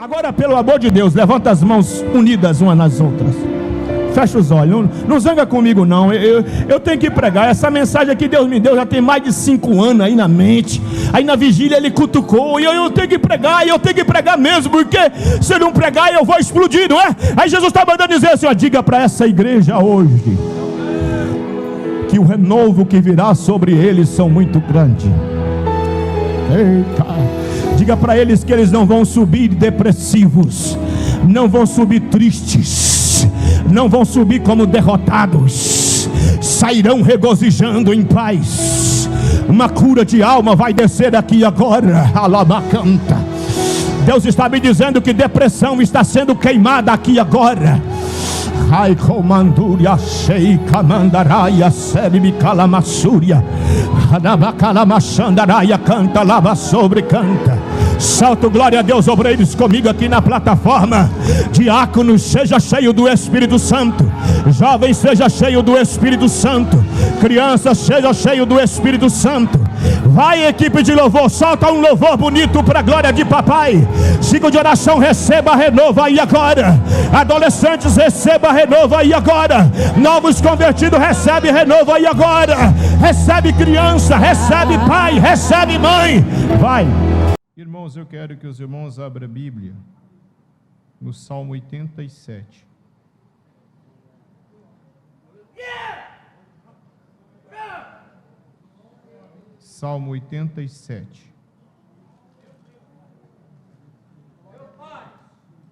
Agora, pelo amor de Deus, levanta as mãos unidas umas nas outras. Fecha os olhos, não zanga comigo não. Eu tenho que pregar. Essa mensagem que Deus me deu já tem mais de 5 anos aí na mente. Aí na vigília ele cutucou. E eu tenho que pregar, e eu tenho que pregar mesmo. Porque se eu não pregar eu vou explodir, não é? Aí Jesus está mandando dizer assim, ó, diga para essa igreja hoje que o renovo que virá sobre eles são muito grande. Eita. Diga para eles que eles não vão subir depressivos, não vão subir tristes, não vão subir como derrotados, sairão regozijando em paz. Uma cura de alma vai descer aqui agora. Alabacanta. Deus está me dizendo que depressão está sendo queimada aqui agora. Ai, comanduria, sheika, mandaraia, seribi, calamassúria, anabacalamashandaraia, canta, lava sobre, canta. Salto, glória a Deus, obreiros comigo aqui na plataforma. Diáconos, seja cheio do Espírito Santo. Jovens, seja cheio do Espírito Santo. Crianças, seja cheio do Espírito Santo. Vai, equipe de louvor, solta um louvor bonito para a glória de papai. Ciclo de oração, receba renovo aí agora. Adolescentes, receba renovo aí agora. Novos convertidos, recebe renovo aí agora. Recebe criança, recebe pai, recebe mãe. Vai. Irmãos, eu quero que os irmãos abram a Bíblia no Salmo 87. Salmo 87.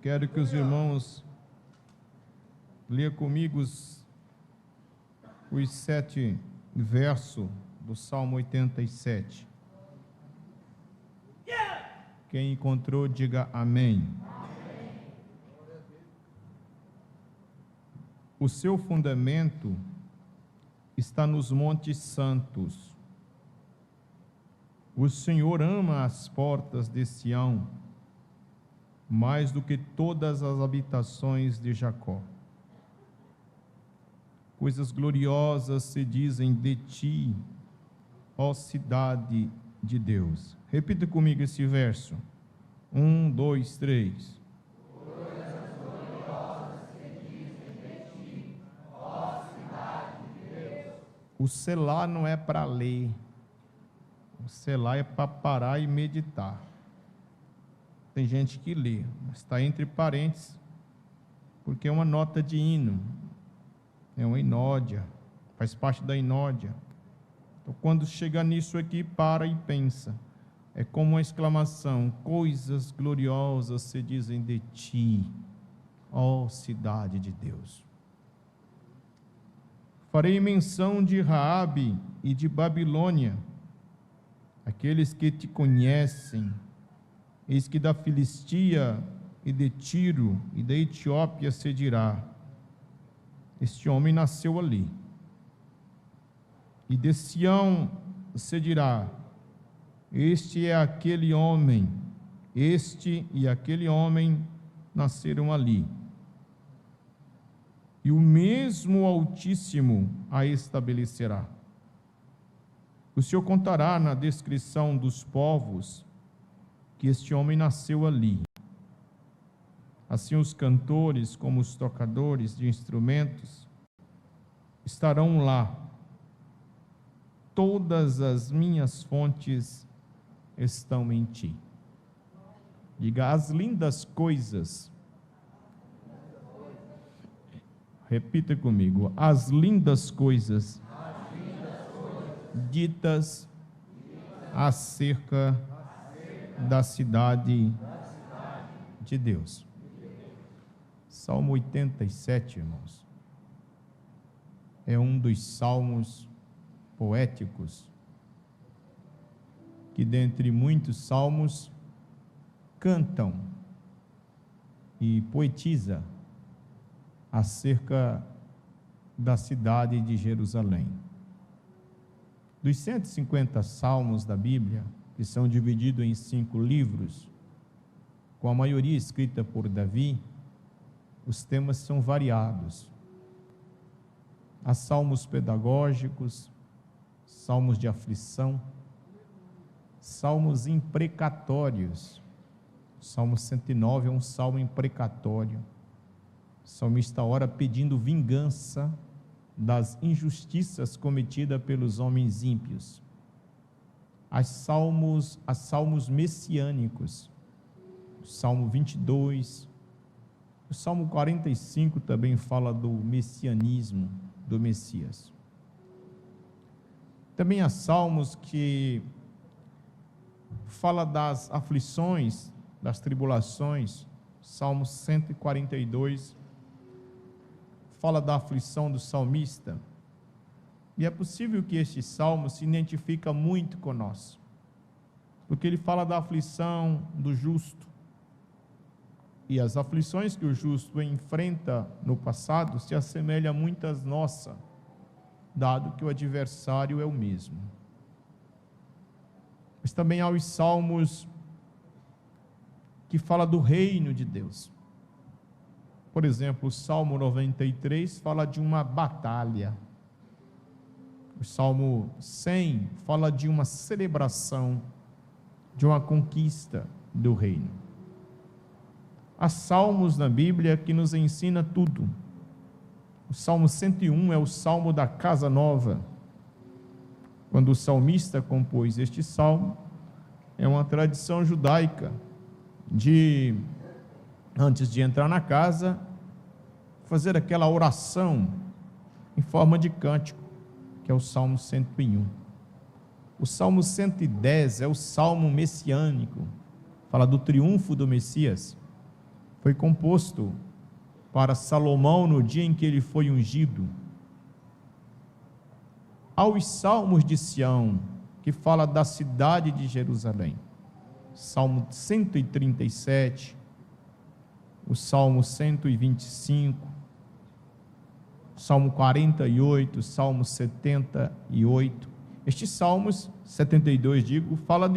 Quero que os irmãos leiam comigo os 7 versos do Salmo 87. Quem encontrou, diga amém. Amém. O seu fundamento está nos montes santos. O Senhor ama as portas de Sião, mais do que todas as habitações de Jacó. Coisas gloriosas se dizem de ti, ó cidade de Deus. Repita comigo esse verso. 1, 2, 3. Coisas gloriosas se dizem de ti, ó cidade de Deus. O Selá não é para ler. O Selá é para parar e meditar. Tem gente que lê, mas está entre parênteses, porque é uma nota de hino. É uma inódia, faz parte da inódia. Então, quando chega nisso aqui, para e pensa. É como uma exclamação: coisas gloriosas se dizem de ti, ó cidade de Deus. Farei menção de Raabe e de Babilônia, aqueles que te conhecem. Eis que da Filistia e de Tiro e da Etiópia se dirá: este homem nasceu ali. E de Sião se dirá: este é aquele homem, este e aquele homem nasceram ali. E o mesmo Altíssimo a estabelecerá. O Senhor contará na descrição dos povos que este homem nasceu ali. Assim os cantores como os tocadores de instrumentos estarão lá. Todas as minhas fontes estão em ti. Diga: as lindas coisas. Repita comigo: as lindas coisas, ditas acerca da cidade de Deus. Salmo 87, irmãos, é um dos salmos poéticos que, dentre muitos salmos, cantam e poetiza acerca da cidade de Jerusalém. Dos 150 salmos da Bíblia, que são divididos em 5 livros, com a maioria escrita por Davi, os temas são variados. Há salmos pedagógicos, salmos de aflição, salmos imprecatórios, Salmo 109 é um salmo imprecatório. O salmista ora pedindo vingança das injustiças cometidas pelos homens ímpios. Há salmos messiânicos, o Salmo 22, o Salmo 45 também fala do messianismo do Messias. Também há salmos que fala das aflições, das tribulações. Salmo 142 fala da aflição do salmista. E é possível que este salmo se identifica muito conosco, porque ele fala da aflição do justo. E as aflições que o justo enfrenta no passado se assemelham muito às nossas, dado que o adversário é o mesmo. Mas também há os salmos que fala do reino de Deus. Por exemplo, o Salmo 93 fala de uma batalha. O Salmo 100 fala de uma celebração, de uma conquista do reino. Há salmos na Bíblia que nos ensina tudo. O Salmo 101 é o salmo da casa nova. Quando o salmista compôs este salmo, é uma tradição judaica de, antes de entrar na casa, fazer aquela oração em forma de cântico, que é o Salmo 101. O Salmo 110 é o salmo messiânico, fala do triunfo do Messias. Foi composto para Salomão no dia em que ele foi ungido. Há os salmos de Sião, que fala da cidade de Jerusalém. Salmo 137, o Salmo 125, Salmo 48, Salmo 78. Estes salmos, 72 digo, fala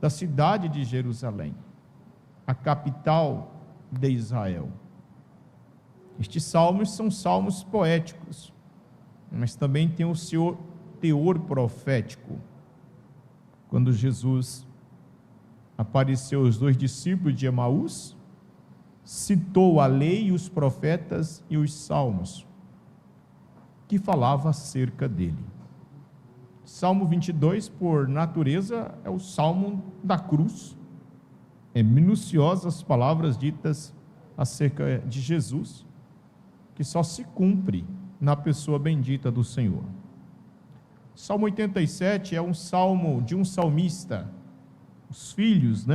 da cidade de Jerusalém, a capital de Israel. Estes salmos são salmos poéticos, mas também tem o seu teor profético. Quando Jesus apareceu aos 2 discípulos de Emaús, citou a lei e os profetas e os salmos, que falava acerca dele. Salmo 22, por natureza, é o salmo da cruz. É minuciosas palavras ditas acerca de Jesus, que só se cumpre na pessoa bendita do Senhor. Salmo 87 é um salmo de um salmista, os filhos,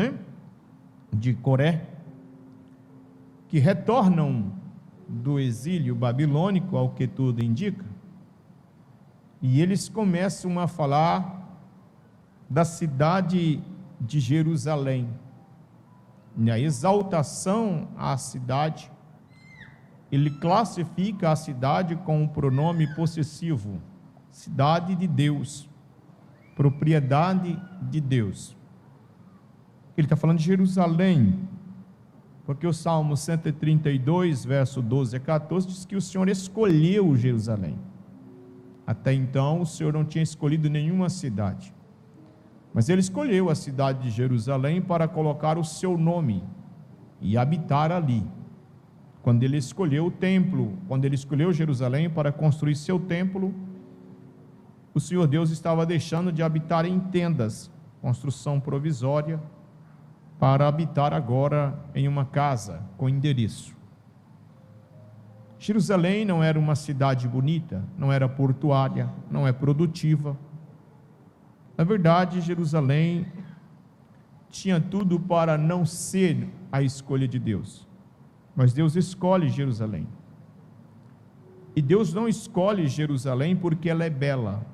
de Coré, que retornam do exílio babilônico, ao que tudo indica, e eles começam a falar da cidade de Jerusalém, e a exaltação à cidade. Ele classifica a cidade com o pronome possessivo, cidade de Deus, propriedade de Deus. Ele está falando de Jerusalém, porque o Salmo 132, verso 12 a 14, diz que o Senhor escolheu Jerusalém. Até então, o Senhor não tinha escolhido nenhuma cidade, mas Ele escolheu a cidade de Jerusalém para colocar o seu nome e habitar ali. Quando Ele escolheu o templo, quando Ele escolheu Jerusalém para construir seu templo, o Senhor Deus estava deixando de habitar em tendas, construção provisória, para habitar agora em uma casa com endereço. Jerusalém não era uma cidade bonita, não era portuária, não é produtiva. Na verdade, Jerusalém tinha tudo para não ser a escolha de Deus, mas Deus escolhe Jerusalém. E Deus não escolhe Jerusalém porque ela é bela,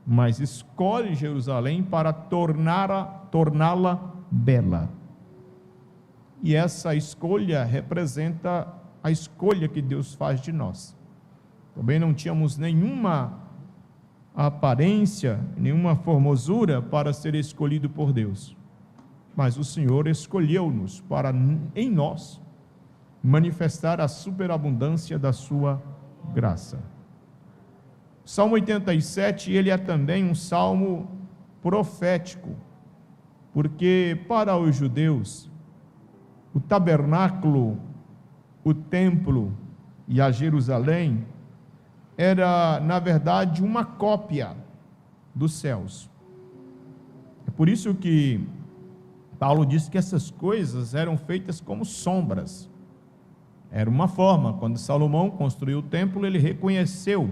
mas escolhe Jerusalém para torná-la bela. E essa escolha representa a escolha que Deus faz de nós. Também não tínhamos nenhuma aparência, nenhuma formosura para ser escolhido por Deus, mas o Senhor escolheu-nos para, em nós, manifestar a superabundância da sua graça. Salmo 87, ele é também um salmo profético, porque para os judeus, o tabernáculo, o templo e a Jerusalém era, na verdade, uma cópia dos céus. É por isso que Paulo disse que essas coisas eram feitas como sombras. Era uma forma, quando Salomão construiu o templo, ele reconheceu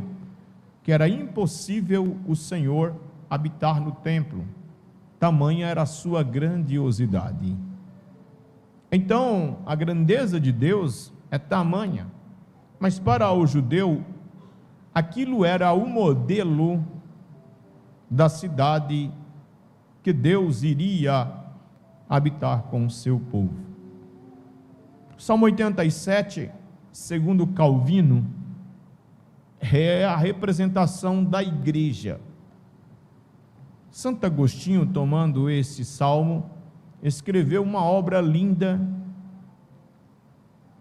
que era impossível o Senhor habitar no templo, tamanha era a sua grandiosidade. Então, a grandeza de Deus é tamanha, mas para o judeu, aquilo era o modelo da cidade que Deus iria habitar com o seu povo. Salmo 87, segundo Calvino, é a representação da igreja. Santo Agostinho, tomando esse salmo, escreveu uma obra linda,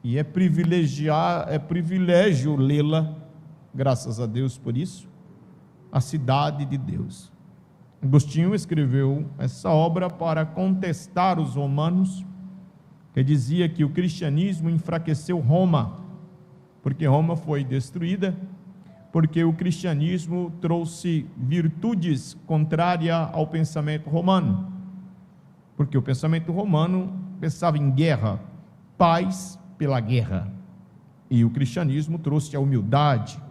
e é privilégio lê-la, graças a Deus por isso, a cidade de Deus. Agostinho escreveu essa obra para contestar os romanos, que dizia que o cristianismo enfraqueceu Roma, porque Roma foi destruída, porque o cristianismo trouxe virtudes contrárias ao pensamento romano, porque o pensamento romano pensava em guerra, paz pela guerra, e o cristianismo trouxe a humildade,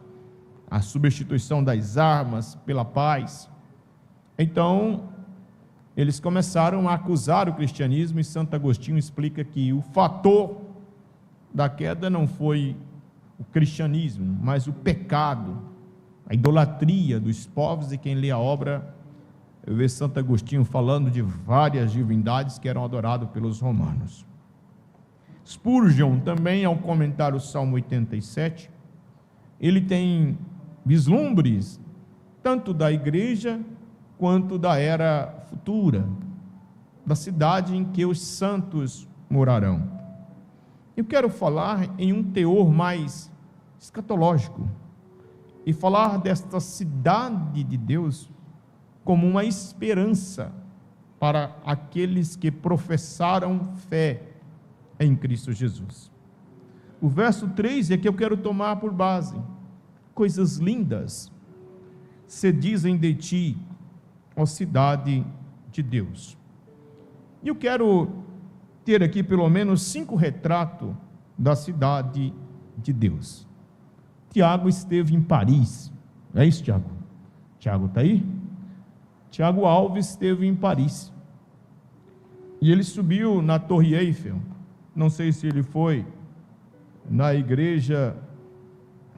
a substituição das armas pela paz. Então, eles começaram a acusar o cristianismo, e Santo Agostinho explica que o fator da queda não foi o cristianismo, mas o pecado, a idolatria dos povos. E quem lê a obra, vê Santo Agostinho falando de várias divindades que eram adoradas pelos romanos. Spurgeon também, ao comentar o Salmo 87, ele tem vislumbres tanto da igreja quanto da era futura, da cidade em que os santos morarão. Eu quero falar em um teor mais escatológico e falar desta cidade de Deus como uma esperança para aqueles que professaram fé em Cristo Jesus. O verso 3 é que eu quero tomar por base. Coisas lindas se dizem de ti, ó cidade de Deus. E eu quero ter aqui pelo menos 5 retratos da cidade de Deus. Tiago esteve em Paris, é isso, Tiago? Tiago está aí? Tiago Alves esteve em Paris, e ele subiu na Torre Eiffel. Não sei se ele foi na igreja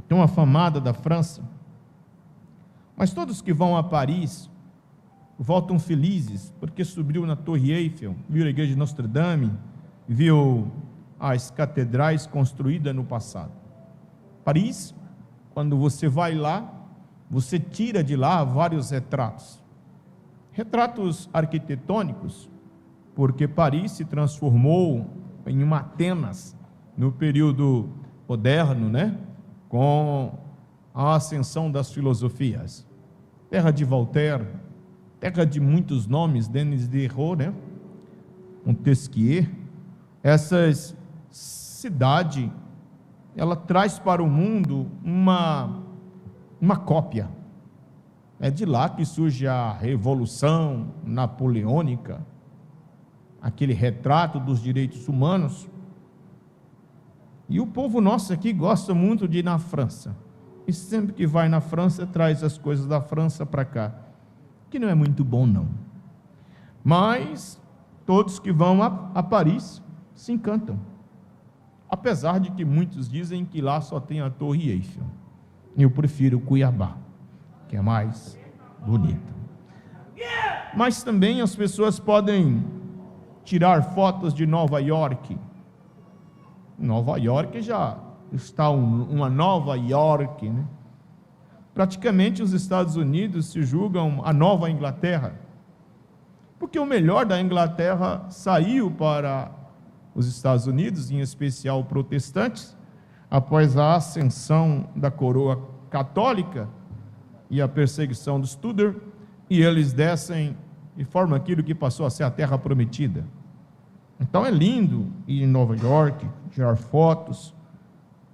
tão afamada da França, mas todos que vão a Paris voltam felizes, porque subiu na Torre Eiffel, viu a igreja de Notre Dame, viu as catedrais construídas no passado. Paris, quando você vai lá, você tira de lá vários retratos arquitetônicos, porque Paris se transformou em uma Atenas no período moderno, com a ascensão das filosofias. Terra de Voltaire, terra de muitos nomes, Denis Diderot, Montesquieu. Essa cidade, ela traz para o mundo uma cópia. É de lá que surge a Revolução Napoleônica, aquele retrato dos direitos humanos. E o povo nosso aqui gosta muito de ir na França, e sempre que vai na França, traz as coisas da França para cá, que não é muito bom não, mas todos que vão a Paris se encantam, apesar de que muitos dizem que lá só tem a Torre Eiffel. Eu prefiro Cuiabá, que é mais bonita. Mas também as pessoas podem tirar fotos de Nova York. Nova York já está uma Nova York, Praticamente os Estados Unidos se julgam a Nova Inglaterra, porque o melhor da Inglaterra saiu para os Estados Unidos, em especial protestantes, após a ascensão da coroa católica e a perseguição dos Tudor, e eles descem e formam aquilo que passou a ser a terra prometida. Então é lindo ir em Nova York, tirar fotos,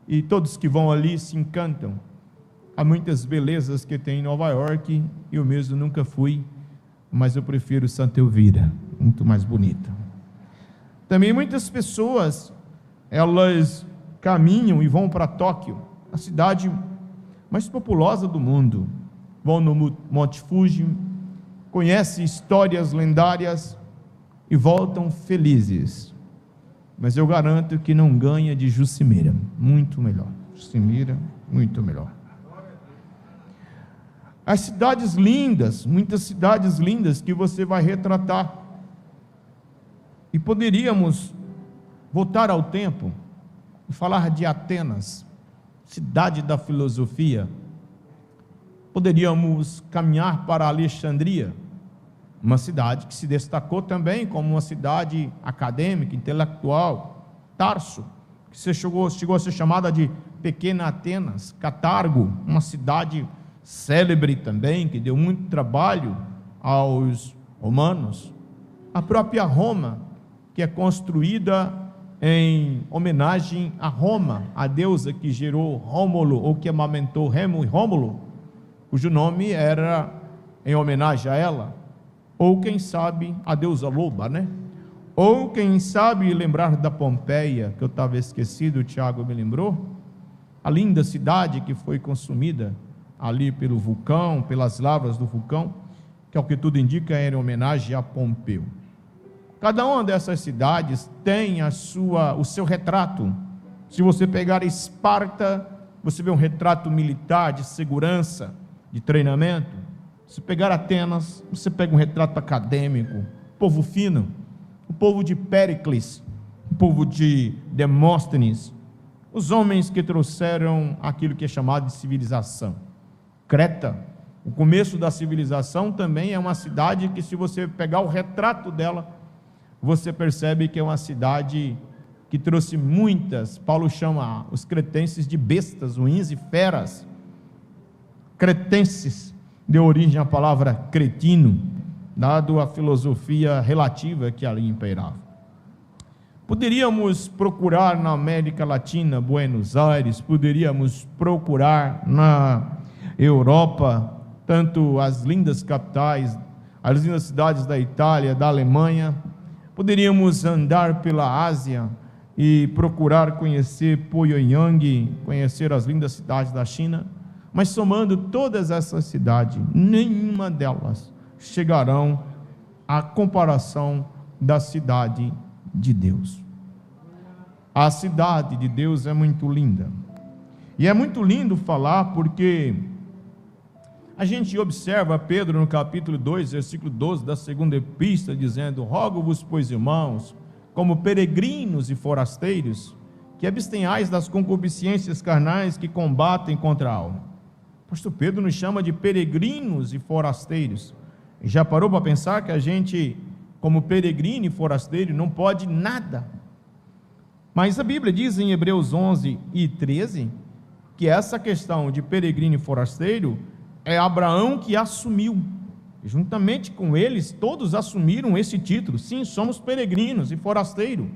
e todos que vão ali se encantam. Há muitas belezas que tem em Nova York, eu mesmo nunca fui, mas eu prefiro Santa Elvira, muito mais bonita. Também muitas pessoas, elas caminham e vão para Tóquio, a cidade mais populosa do mundo, vão no Monte Fuji, conhecem histórias lendárias e voltam felizes. Mas eu garanto que não ganha de Jucimira, muito melhor. Jucimira, muito melhor. As cidades lindas, muitas cidades lindas que você vai retratar. E poderíamos voltar ao tempo e falar de Atenas, cidade da filosofia. Poderíamos caminhar para Alexandria, uma cidade que se destacou também como uma cidade acadêmica, intelectual. Tarso, que chegou a ser chamada de Pequena Atenas. Catargo, uma cidade célebre também, que deu muito trabalho aos romanos. A própria Roma, que é construída em homenagem a Roma, a deusa que gerou Rômulo, ou que amamentou Remo e Rômulo, cujo nome era em homenagem a ela. Ou quem sabe a deusa loba, né? Ou quem sabe lembrar da Pompeia, que eu estava esquecido, o Tiago me lembrou, a linda cidade que foi consumida ali pelo vulcão, pelas lavas do vulcão, que ao que tudo indica era em homenagem a Pompeu. Cada uma dessas cidades tem o seu retrato. Se você pegar Esparta, você vê um retrato militar de segurança, de treinamento. Se pegar Atenas, você pega um retrato acadêmico, povo fino, o povo de Péricles, o povo de Demóstenes, os homens que trouxeram aquilo que é chamado de civilização. Creta, o começo da civilização, também é uma cidade que, se você pegar o retrato dela, você percebe que é uma cidade que trouxe muitas, Paulo chama os cretenses de bestas, ruins e feras. Cretenses deu origem à palavra cretino, dado a filosofia relativa que ali imperava. Poderíamos procurar na América Latina, Buenos Aires, poderíamos procurar na Europa, tanto as lindas capitais, as lindas cidades da Itália, da Alemanha, poderíamos andar pela Ásia e procurar conhecer Pyongyang, conhecer as lindas cidades da China, mas somando todas essas cidades, nenhuma delas chegarão à comparação da cidade de Deus. A cidade de Deus é muito linda, e é muito lindo falar porque a gente observa Pedro no capítulo 2, versículo 12 da segunda epístola, dizendo: rogo-vos, pois, irmãos, como peregrinos e forasteiros, que abstenhais das concupiscências carnais que combatem contra a alma. Pastor Pedro nos chama de peregrinos e forasteiros. E já parou para pensar que a gente, como peregrino e forasteiro, não pode nada? Mas a Bíblia diz em Hebreus 11 e 13, que essa questão de peregrino e forasteiro é Abraão que assumiu. Juntamente com eles, todos assumiram esse título. Sim, somos peregrinos e forasteiros.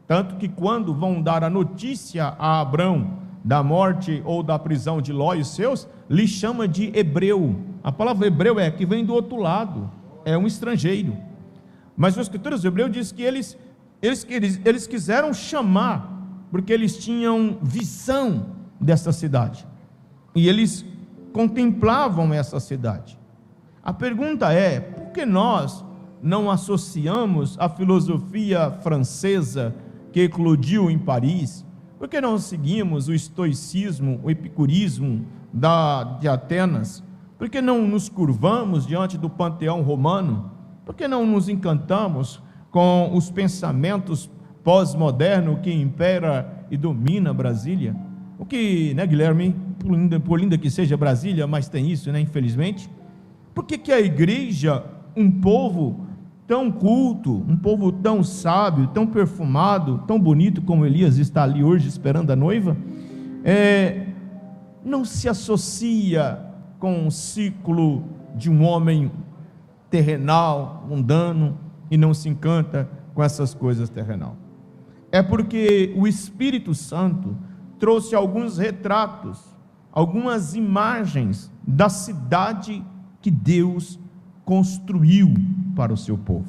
Tanto que quando vão dar a notícia a Abrão da morte ou da prisão de Ló e os seus, lhe chama de hebreu. A palavra hebreu é que vem do outro lado, é um estrangeiro. Mas os escritores hebreus dizem que eles quiseram chamar, porque eles tinham visão dessa cidade, e eles contemplavam essa cidade. A pergunta é: por que nós não associamos a filosofia francesa que eclodiu em Paris? Por que não seguimos o estoicismo, o epicurismo de Atenas? Por que não nos curvamos diante do panteão romano? Por que não nos encantamos com os pensamentos pós-modernos que impera e domina Brasília? O que, né, Guilherme, por linda que seja Brasília, mas tem isso, né, infelizmente. Por que a igreja, um povo tão culto, um povo tão sábio, tão perfumado, tão bonito como Elias está ali hoje esperando a noiva, não se associa com o ciclo de um homem terrenal, mundano, e não se encanta com essas coisas terrenal. É porque o Espírito Santo trouxe alguns retratos, algumas imagens da cidade que Deus construiu para o seu povo.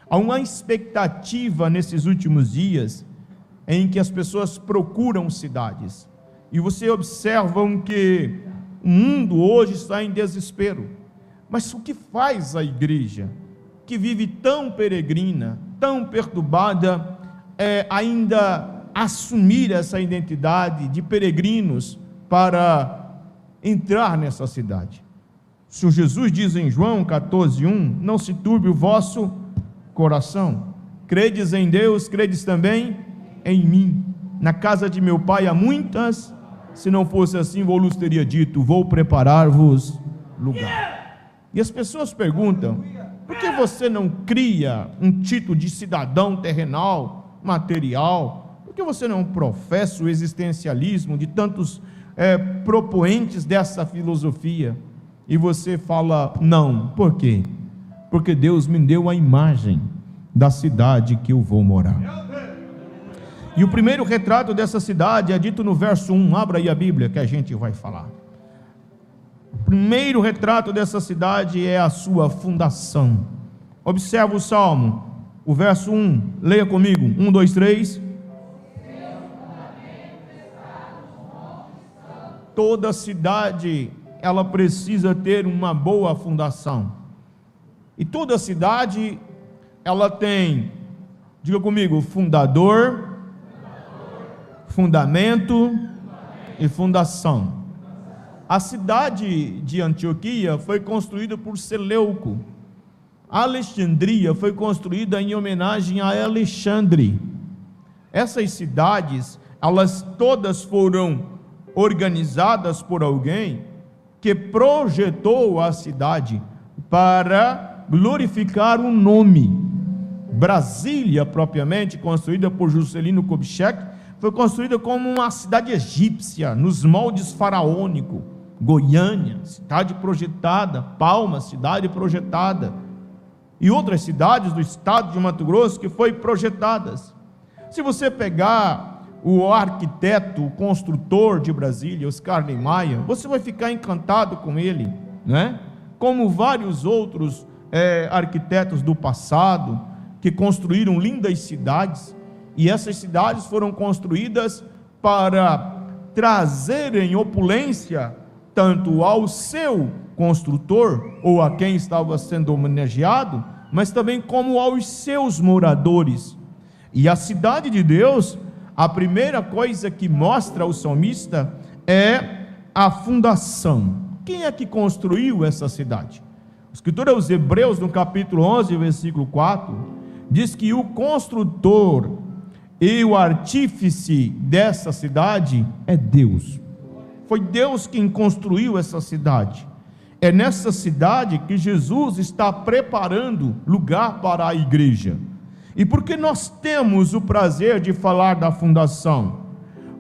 Há uma expectativa nesses últimos dias em que as pessoas procuram cidades, e você observa que o mundo hoje está em desespero. Mas o que faz a igreja, que vive tão peregrina, tão perturbada, ainda assumir essa identidade de peregrinos para entrar nessa cidade? O Senhor Jesus diz em João 14:1: não se turbe o vosso coração, credes em Deus, credes também em mim. Na casa de meu pai há muitas, se não fosse assim, vou-lhes teria dito, vou preparar-vos lugar. E as pessoas perguntam: por que você não cria um título de cidadão terrenal, material? Por que você não professa o existencialismo de tantos propoentes dessa filosofia? E você fala não. Por quê? Porque Deus me deu a imagem da cidade que eu vou morar. E o primeiro retrato dessa cidade é dito no verso 1, abra aí a Bíblia que a gente vai falar. O primeiro retrato dessa cidade é a sua fundação. Observa o Salmo, o verso 1, leia comigo, 1, 2, 3. Toda cidade, ela precisa ter uma boa fundação. E toda cidade, ela tem, diga comigo, fundador, fundamento e fundação. A cidade de Antioquia foi construída por Seleuco. A Alexandria foi construída em homenagem a Alexandre. Essas cidades, elas todas foram organizadas por alguém que projetou a cidade para glorificar um nome. Brasília, propriamente, construída por Juscelino Kubitschek, foi construída como uma cidade egípcia, nos moldes faraônicos. Goiânia, cidade projetada. Palmas, cidade projetada. E outras cidades do estado de Mato Grosso que foram projetadas. Se você pegar o arquiteto, o construtor de Brasília, Oscar Niemeyer, você vai ficar encantado com ele, né? Como vários outros arquitetos do passado, que construíram lindas cidades, e essas cidades foram construídas para trazerem opulência tanto ao seu construtor, ou a quem estava sendo homenageado, mas também como aos seus moradores. E a cidade de Deus, a primeira coisa que mostra o salmista é a fundação. Quem é que construiu essa cidade? O escritor aos Hebreus, no capítulo 11, versículo 4, diz que o construtor e o artífice dessa cidade é Deus. Foi Deus quem construiu essa cidade. É nessa cidade que Jesus está preparando lugar para a igreja. E por que nós temos o prazer de falar da fundação?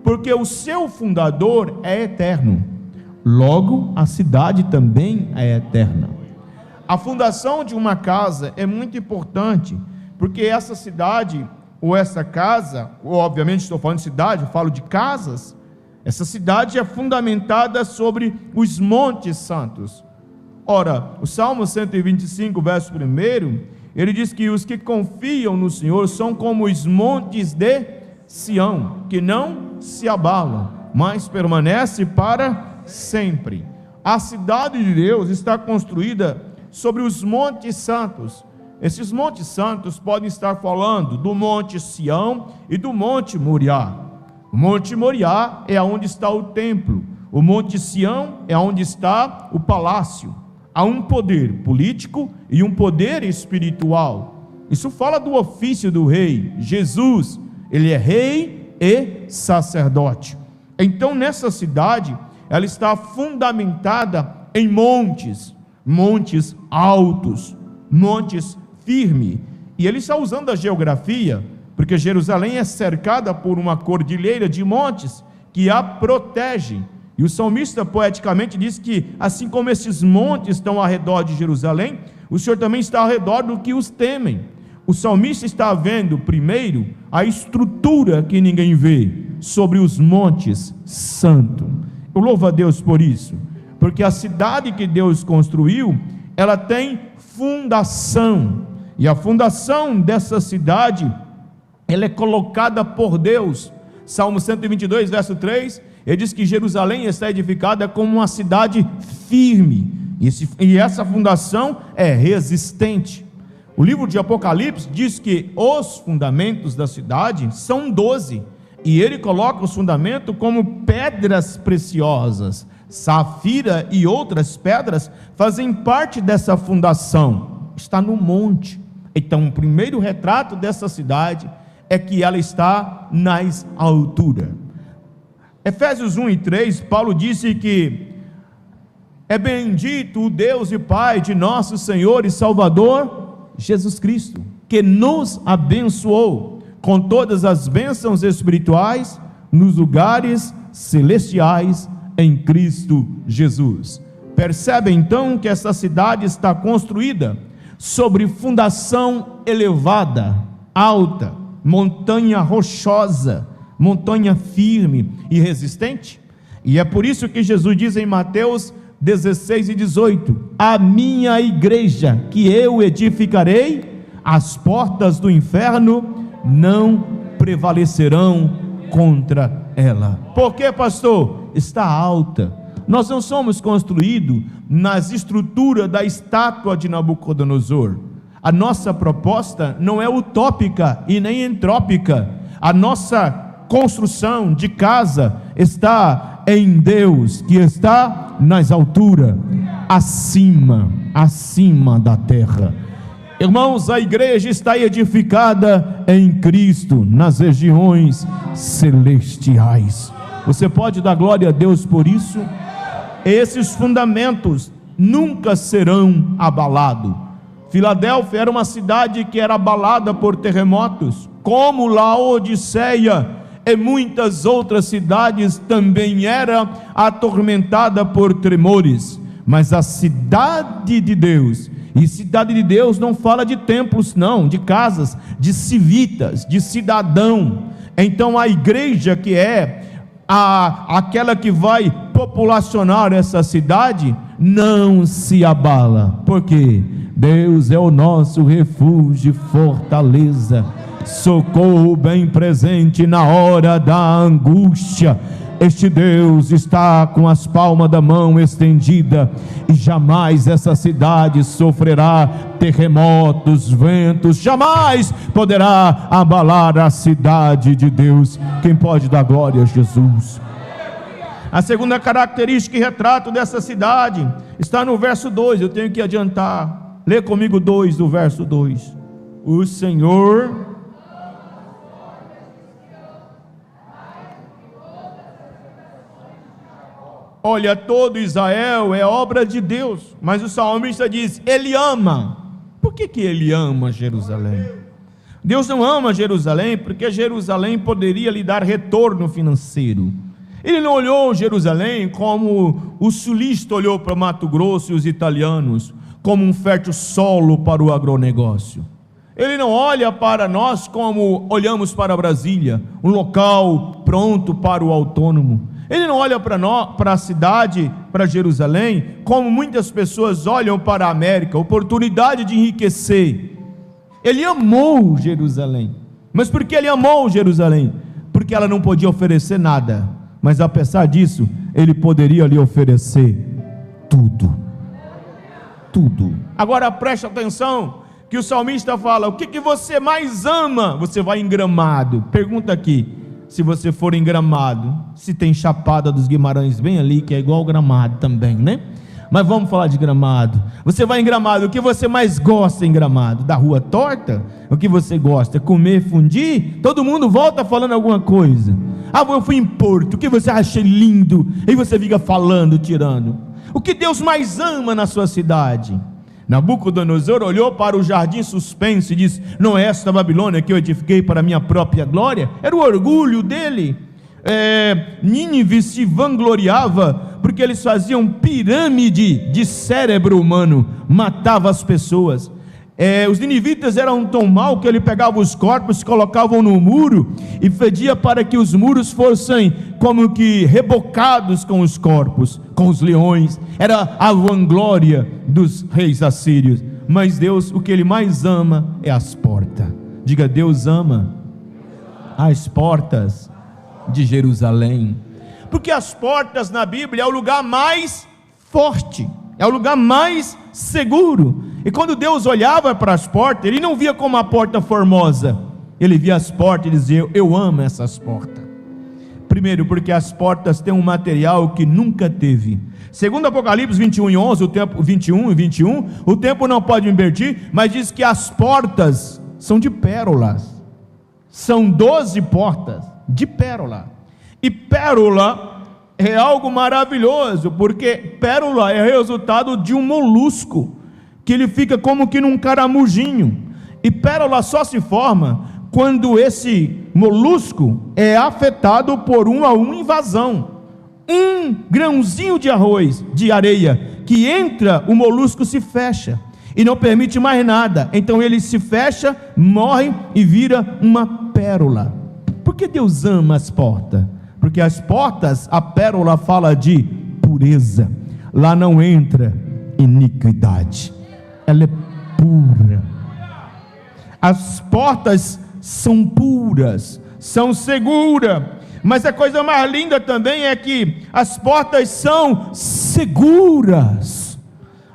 Porque o seu fundador é eterno. Logo, a cidade também é eterna. A fundação de uma casa é muito importante, porque essa cidade, ou essa casa, ou obviamente estou falando de cidade, eu falo de casas, essa cidade é fundamentada sobre os montes santos. Ora, o Salmo 125, verso 1, ele diz que os que confiam no Senhor são como os montes de Sião, que não se abalam, mas permanece para sempre. A cidade de Deus está construída sobre os montes santos. Esses montes santos podem estar falando do monte Sião e do monte Moriá. O monte Moriá é onde está o templo. O monte Sião é onde está o palácio. Há um poder político e um poder espiritual. Isso fala do ofício do rei. Jesus, ele é rei e sacerdote. Então nessa cidade, ela está fundamentada em montes, montes altos, montes firmes. E ele está usando a geografia, porque Jerusalém é cercada por uma cordilheira de montes que a protegem. E o salmista poeticamente diz que, assim como esses montes estão ao redor de Jerusalém, o Senhor também está ao redor do que os temem. o salmista está vendo primeiro a estrutura que ninguém vê sobre os montes santos. Eu louvo a Deus por isso, porque a cidade que Deus construiu, ela tem fundação, e a fundação dessa cidade, ela é colocada por Deus. Salmo 122, verso 3, ele diz que Jerusalém está edificada como uma cidade firme, e essa fundação é resistente. O livro de Apocalipse diz que os fundamentos da cidade são 12, e ele coloca os fundamentos como pedras preciosas. Safira e outras pedras fazem parte dessa fundação, está no monte. Então o primeiro retrato dessa cidade é que ela está nas alturas. Efésios 1 e 3, Paulo disse que é bendito o Deus e Pai de nosso Senhor e Salvador Jesus Cristo, que nos abençoou com todas as bênçãos espirituais nos lugares celestiais em Cristo Jesus. Percebe então que essa cidade está construída sobre fundação elevada, alta, montanha rochosa, montanha firme e resistente. E é por isso que Jesus diz em Mateus 16 e 18: a minha igreja que eu edificarei, as portas do inferno não prevalecerão contra ela. Por que, pastor? Está alta. Nós não somos construídos nas estruturas da estátua de Nabucodonosor. A nossa proposta não é utópica e nem entrópica. A nossa construção de casa está em Deus, que está nas alturas, acima da terra. Irmãos, a igreja está edificada em Cristo, nas regiões celestiais. Você pode dar glória a Deus por isso? Esses fundamentos nunca serão abalados. Filadélfia era uma cidade que era abalada por terremotos, como Laodiceia e muitas outras cidades também era atormentada por tremores. Mas a cidade de Deus, e cidade de Deus não fala de templos não, de casas, de civitas, de cidadão. Então a igreja que é aquela que vai populacionar essa cidade, não se abala, porque Deus é o nosso refúgio e fortaleza, socorro bem presente na hora da angústia. Este Deus está com as palmas da mão estendida, e jamais essa cidade sofrerá terremotos, ventos, jamais poderá abalar a cidade de Deus. Quem pode dar glória a Jesus? A segunda característica e retrato dessa cidade está no verso 2, eu tenho que adiantar. Lê comigo 2 do verso 2. O Senhor... Olha, todo Israel é obra de Deus, mas o salmista diz, ele ama. Por que ele ama Jerusalém? Deus não ama Jerusalém porque Jerusalém poderia lhe dar retorno financeiro. Ele não olhou Jerusalém como o sulista olhou para Mato Grosso e os italianos, como um fértil solo para o agronegócio. Ele não olha para nós como olhamos para Brasília, um local pronto para o autônomo. Ele não olha para a cidade, para Jerusalém, como muitas pessoas olham para a América, oportunidade de enriquecer. Ele amou Jerusalém. Mas por que ele amou Jerusalém? Porque ela não podia oferecer nada, mas apesar disso, ele poderia lhe oferecer tudo. Tudo. Agora preste atenção, que o salmista fala, o que você mais ama? Você vai em Gramado. Pergunta aqui, se você for em Gramado, se tem Chapada dos Guimarães bem ali, que é igual Gramado também, né? Mas vamos falar de Gramado. Você vai em Gramado, o que você mais gosta em Gramado? Da rua torta? O que você gosta? Comer, fundir? Todo mundo volta falando alguma coisa. Ah, eu fui em Porto, o que você acha lindo? E você fica falando, tirando. O que Deus mais ama na sua cidade? Nabucodonosor olhou para o jardim suspenso e disse, não é esta Babilônia que eu edifiquei para a minha própria glória? Era o orgulho dele. Nínive se vangloriava porque eles faziam pirâmide de cérebro humano, matava as pessoas. Os ninivitas eram tão mal que ele pegava os corpos, colocavam no muro e pedia para que os muros fossem como que rebocados com os corpos, com os leões. Era a vanglória dos reis assírios. Mas Deus, o que Ele mais ama é as portas. Diga: Deus ama as portas de Jerusalém. Porque as portas na Bíblia é o lugar mais forte, é o lugar mais seguro. E quando Deus olhava para as portas, Ele não via como uma porta formosa, Ele via as portas e dizia: eu amo essas portas. Primeiro, porque as portas têm um material que nunca teve. Segundo Apocalipse 21:11, o tempo não pode invertir, mas diz que as portas são de pérolas. São 12 portas de pérola. E pérola é algo maravilhoso, porque pérola é resultado de um molusco, que ele fica como que num caramujinho. E pérola só se forma quando esse molusco é afetado por uma invasão. Um grãozinho de arroz, de areia, que entra, o molusco se fecha e não permite mais nada. Então ele se fecha, morre e vira uma pérola. Por que Deus ama as portas? Porque as portas, a pérola fala de pureza. Lá não entra iniquidade, ela é pura. As portas são puras, são seguras. Mas a coisa mais linda também é que as portas são seguras,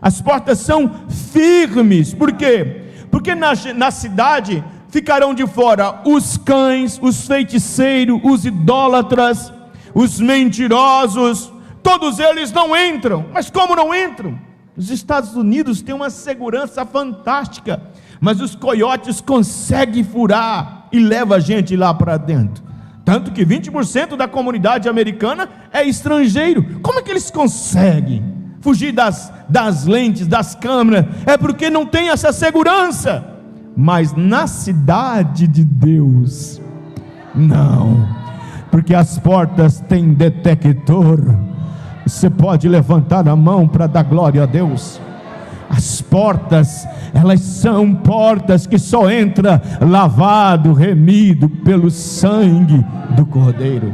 as portas são firmes. Por quê? Porque na cidade ficarão de fora os cães, os feiticeiros, os idólatras, os mentirosos, todos eles não entram. Mas como não entram? Os Estados Unidos têm uma segurança fantástica, mas os coiotes conseguem furar e levam a gente lá para dentro. Tanto que 20% da comunidade americana é estrangeiro. Como é que eles conseguem fugir das lentes, das câmeras? É porque não tem essa segurança. Mas na cidade de Deus, não, porque as portas têm detector. Você pode levantar a mão para dar glória a Deus. As portas, elas são portas que só entra lavado, remido pelo sangue do Cordeiro.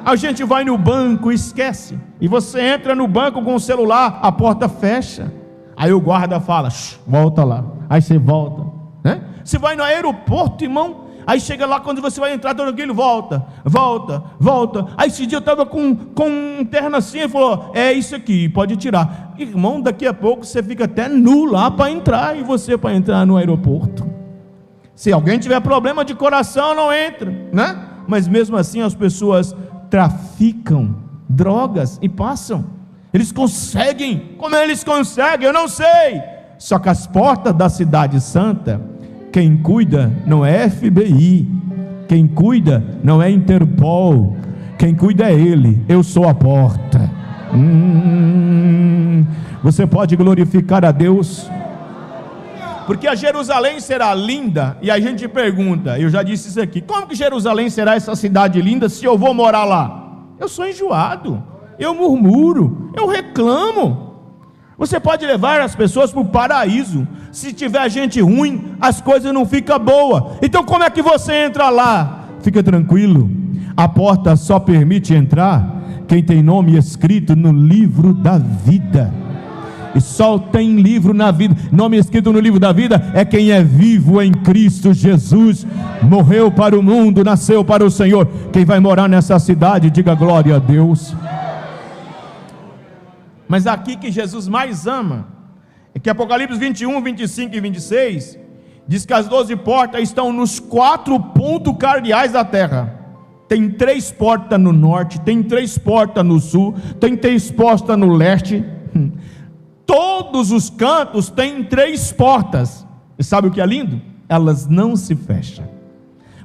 A gente vai no banco e esquece, e você entra no banco com o celular, a porta fecha, aí o guarda fala: volta lá. Aí você volta, né? Você vai no aeroporto, irmão, aí chega lá, quando você vai entrar, todo aquele volta. Aí esse dia eu estava com um terno assim, ele falou: é isso aqui, pode tirar. Irmão, daqui a pouco você fica até nu lá para entrar, e você para entrar no aeroporto. Se alguém tiver problema de coração, não entra, né? Mas mesmo assim as pessoas traficam drogas e passam. Eles conseguem, como eles conseguem, eu não sei. Só que as portas da cidade santa, quem cuida não é FBI, quem cuida não é Interpol, quem cuida é Ele. Eu sou a porta. Você pode glorificar a Deus, porque a Jerusalém será linda. E a gente pergunta, eu já disse isso aqui: como que Jerusalém será essa cidade linda se eu vou morar lá? Eu sou enjoado, eu murmuro, eu reclamo. Você pode levar as pessoas para o paraíso. Se tiver gente ruim, as coisas não ficam boas. Então como é que você entra lá? Fica tranquilo, a porta só permite entrar quem tem nome escrito no livro da vida. E só tem livro na vida, nome escrito no livro da vida, é quem é vivo em Cristo Jesus, morreu para o mundo, nasceu para o Senhor. Quem vai morar nessa cidade, diga glória a Deus. Mas aqui que Jesus mais ama é que Apocalipse 21, 25 e 26 diz que as 12 portas estão nos 4 pontos cardeais da terra. Tem 3 portas no norte, tem 3 portas no sul, tem 3 portas no leste. Todos os cantos têm 3 portas. E sabe o que é lindo? Elas não se fecham.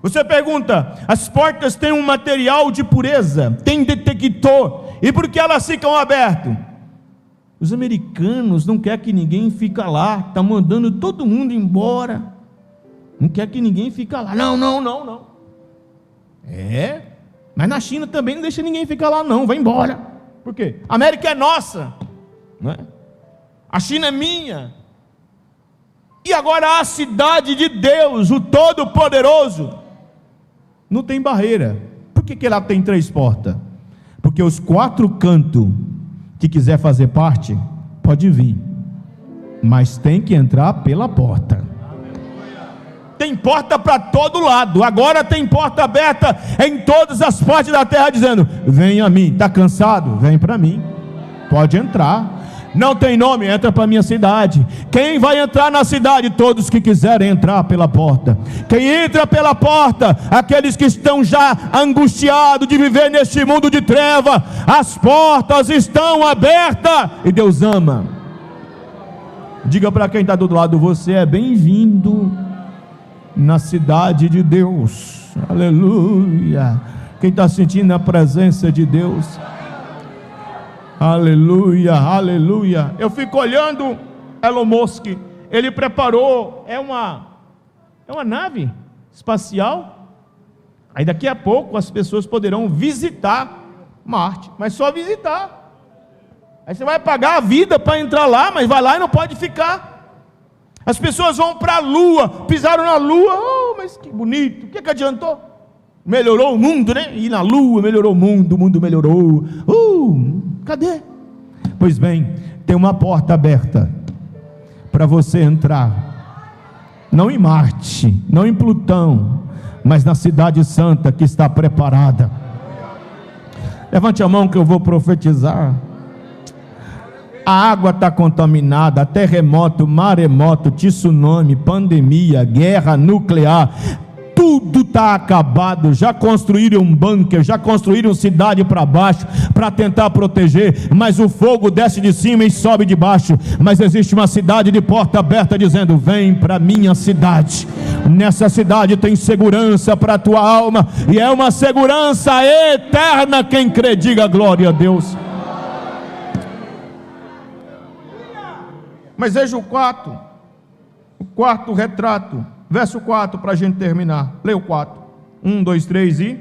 Você pergunta: as portas têm um material de pureza, tem detector, e por que elas ficam abertas? Os americanos não querem que ninguém fique lá, está mandando todo mundo embora, não quer que ninguém fique lá. Não. Mas na China também não deixa ninguém ficar lá não, vai embora. Por quê? A América é nossa, não é? A China é minha. E agora a cidade de Deus, o Todo-Poderoso, não tem barreira. Por que ela tem 3 portas? Porque os 4 cantos que quiser fazer parte, pode vir, mas tem que entrar pela porta. Tem porta para todo lado. Agora tem porta aberta em todas as partes da terra, dizendo: vem a mim. Está cansado? Vem para mim, pode entrar. Não tem nome? Entra para a minha cidade. Quem vai entrar na cidade? Todos que quiserem entrar pela porta. Quem entra pela porta? Aqueles que estão já angustiados de viver neste mundo de treva. As portas estão abertas e Deus ama. Diga para quem está do lado: você é bem-vindo na cidade de Deus. Aleluia. Quem está sentindo a presença de Deus? Aleluia, aleluia. Eu fico olhando Elon Musk. Ele preparou, é uma nave espacial. Aí daqui a pouco as pessoas poderão visitar Marte, mas só visitar. Aí você vai pagar a vida para entrar lá, mas vai lá e não pode ficar. As pessoas vão para a Lua, pisaram na Lua. Oh, mas que bonito. O que adiantou? Melhorou o mundo, né? Ir na Lua melhorou o mundo melhorou. Cadê? Pois bem, tem uma porta aberta para você entrar, não em Marte, não em Plutão, mas na cidade santa que está preparada. Levante a mão que eu vou profetizar. A água está contaminada, terremoto, maremoto, tsunami, pandemia, guerra nuclear, tudo está acabado. Já construíram um bunker, já construíram cidade para baixo, para tentar proteger, mas o fogo desce de cima e sobe de baixo. Mas existe uma cidade de porta aberta dizendo: vem para minha cidade. Nessa cidade tem segurança para a tua alma, e é uma segurança eterna. Quem crê, diga glória a Deus. Mas veja o quarto retrato, verso 4, para a gente terminar. Leia o 4. 1, 2, 3 e...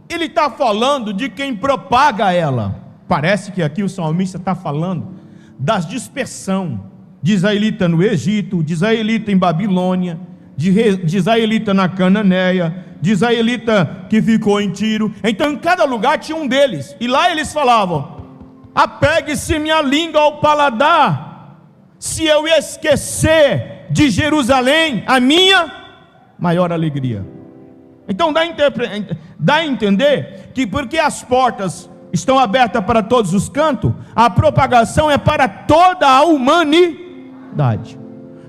Ele está falando de quem propaga ela. Parece que aqui o salmista está falando das dispersão de israelita no Egito, de israelita em Babilônia, de israelita na Cananéia, de israelita que ficou em Tiro. Então em cada lugar tinha um deles, e lá eles falavam: apegue-se minha língua ao paladar, se eu esquecer de Jerusalém a minha maior alegria. Então dá a entender que porque as portas estão abertas para todos os cantos, a propagação é para toda a humanidade.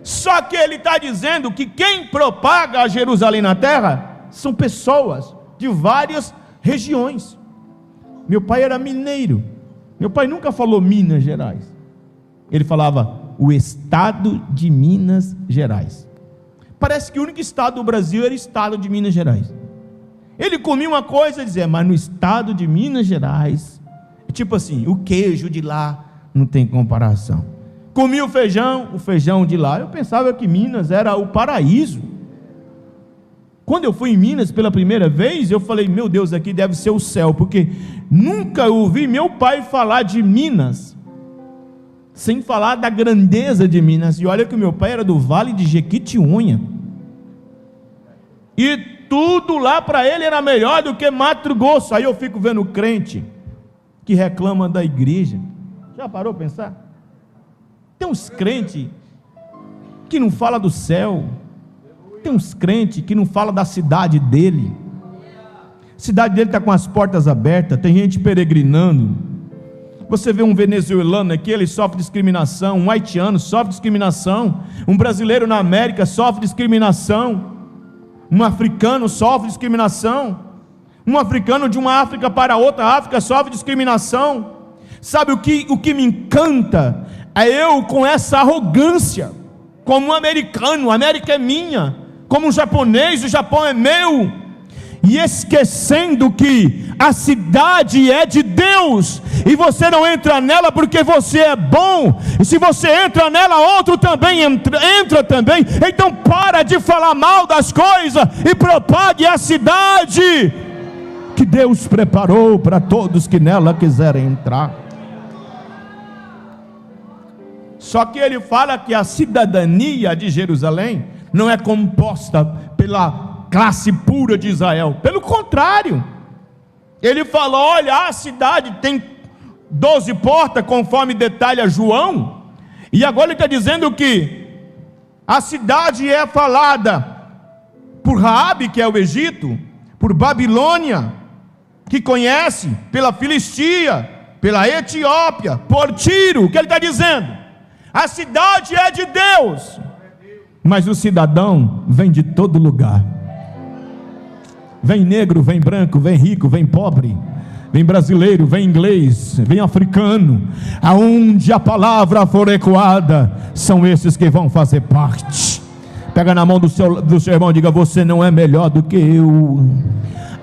Só que ele está dizendo que quem propaga a Jerusalém na terra são pessoas de várias regiões. Meu pai era mineiro. Meu pai nunca falou Minas Gerais. Ele falava o estado de Minas Gerais. Parece que o único estado do Brasil era o estado de Minas Gerais. Ele comia uma coisa e dizia: mas no estado de Minas Gerais, tipo assim, o queijo de lá não tem comparação. Comia o feijão de lá. Eu pensava que Minas era o paraíso. Quando eu fui em Minas pela primeira vez, eu falei: meu Deus, aqui deve ser o céu, porque nunca ouvi meu pai falar de Minas sem falar da grandeza de Minas. E olha que o meu pai era do Vale de Jequitinhonha, e tudo lá para ele era melhor do que Mato Grosso. Aí eu fico vendo crente que reclama da igreja. Já parou para pensar? Tem uns crentes que não fala do céu. Tem uns crentes que não fala da cidade dele. A cidade dele está com as portas abertas. Tem gente peregrinando. Você vê um venezuelano aqui, ele sofre discriminação. Um haitiano sofre discriminação. Um brasileiro na América sofre discriminação. Um africano sofre discriminação. Um africano de uma África para outra África sofre discriminação. Sabe o que me encanta? É eu com essa arrogância, como um americano: a América é minha. Como um japonês, o Japão é meu. E esquecendo que a cidade é de Deus, e você não entra nela porque você é bom, e se você entra nela, outro também entra também. Então para de falar mal das coisas e propague a cidade que Deus preparou para todos que nela quiserem entrar. Só que ele fala que a cidadania de Jerusalém não é composta pela classe pura de Israel, pelo contrário, ele fala: olha, a cidade tem 12 portas, conforme detalha João, e agora ele está dizendo que a cidade é falada por Raabe, que é o Egito, por Babilônia, que conhece, pela Filistia, pela Etiópia, por Tiro. O que ele está dizendo? A cidade é de Deus, mas o cidadão vem de todo lugar. Vem negro, vem branco, vem rico, vem pobre, vem brasileiro, vem inglês, vem africano. Aonde a palavra for ecoada, são esses que vão fazer parte. Pega na mão do seu irmão e diga: você não é melhor do que eu.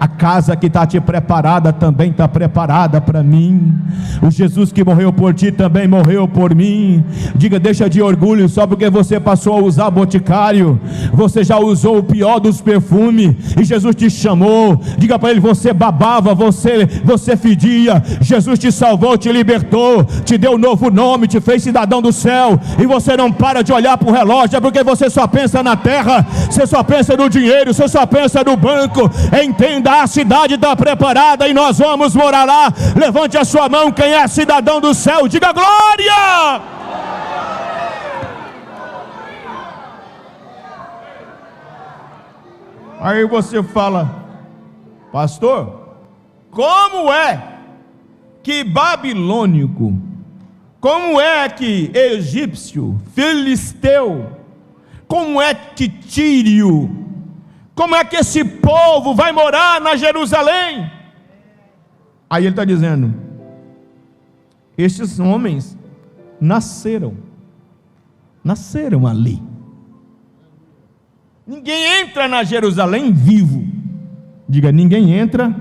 A casa que está te preparada também está preparada para mim. O Jesus que morreu por ti também morreu por mim. Diga: deixa de orgulho só porque você passou a usar boticário. Você já usou o pior dos perfumes e Jesus te chamou. Diga para ele: você babava, você fedia. Jesus te salvou, te libertou, te deu um novo nome, te fez cidadão do céu. E você não para de olhar para o relógio, é porque você só pensa na terra, você só pensa no dinheiro, você só pensa no banco. Entenda, a cidade está preparada e nós vamos morar lá. Levante a sua mão quem é cidadão do céu, diga glória. Aí você fala: pastor, como é que babilônico, como é que egípcio, filisteu, como é que tírio, como é que esse povo vai morar na Jerusalém? Aí ele está dizendo: estes homens nasceram ali. Ninguém entra na Jerusalém vivo. Diga: ninguém entra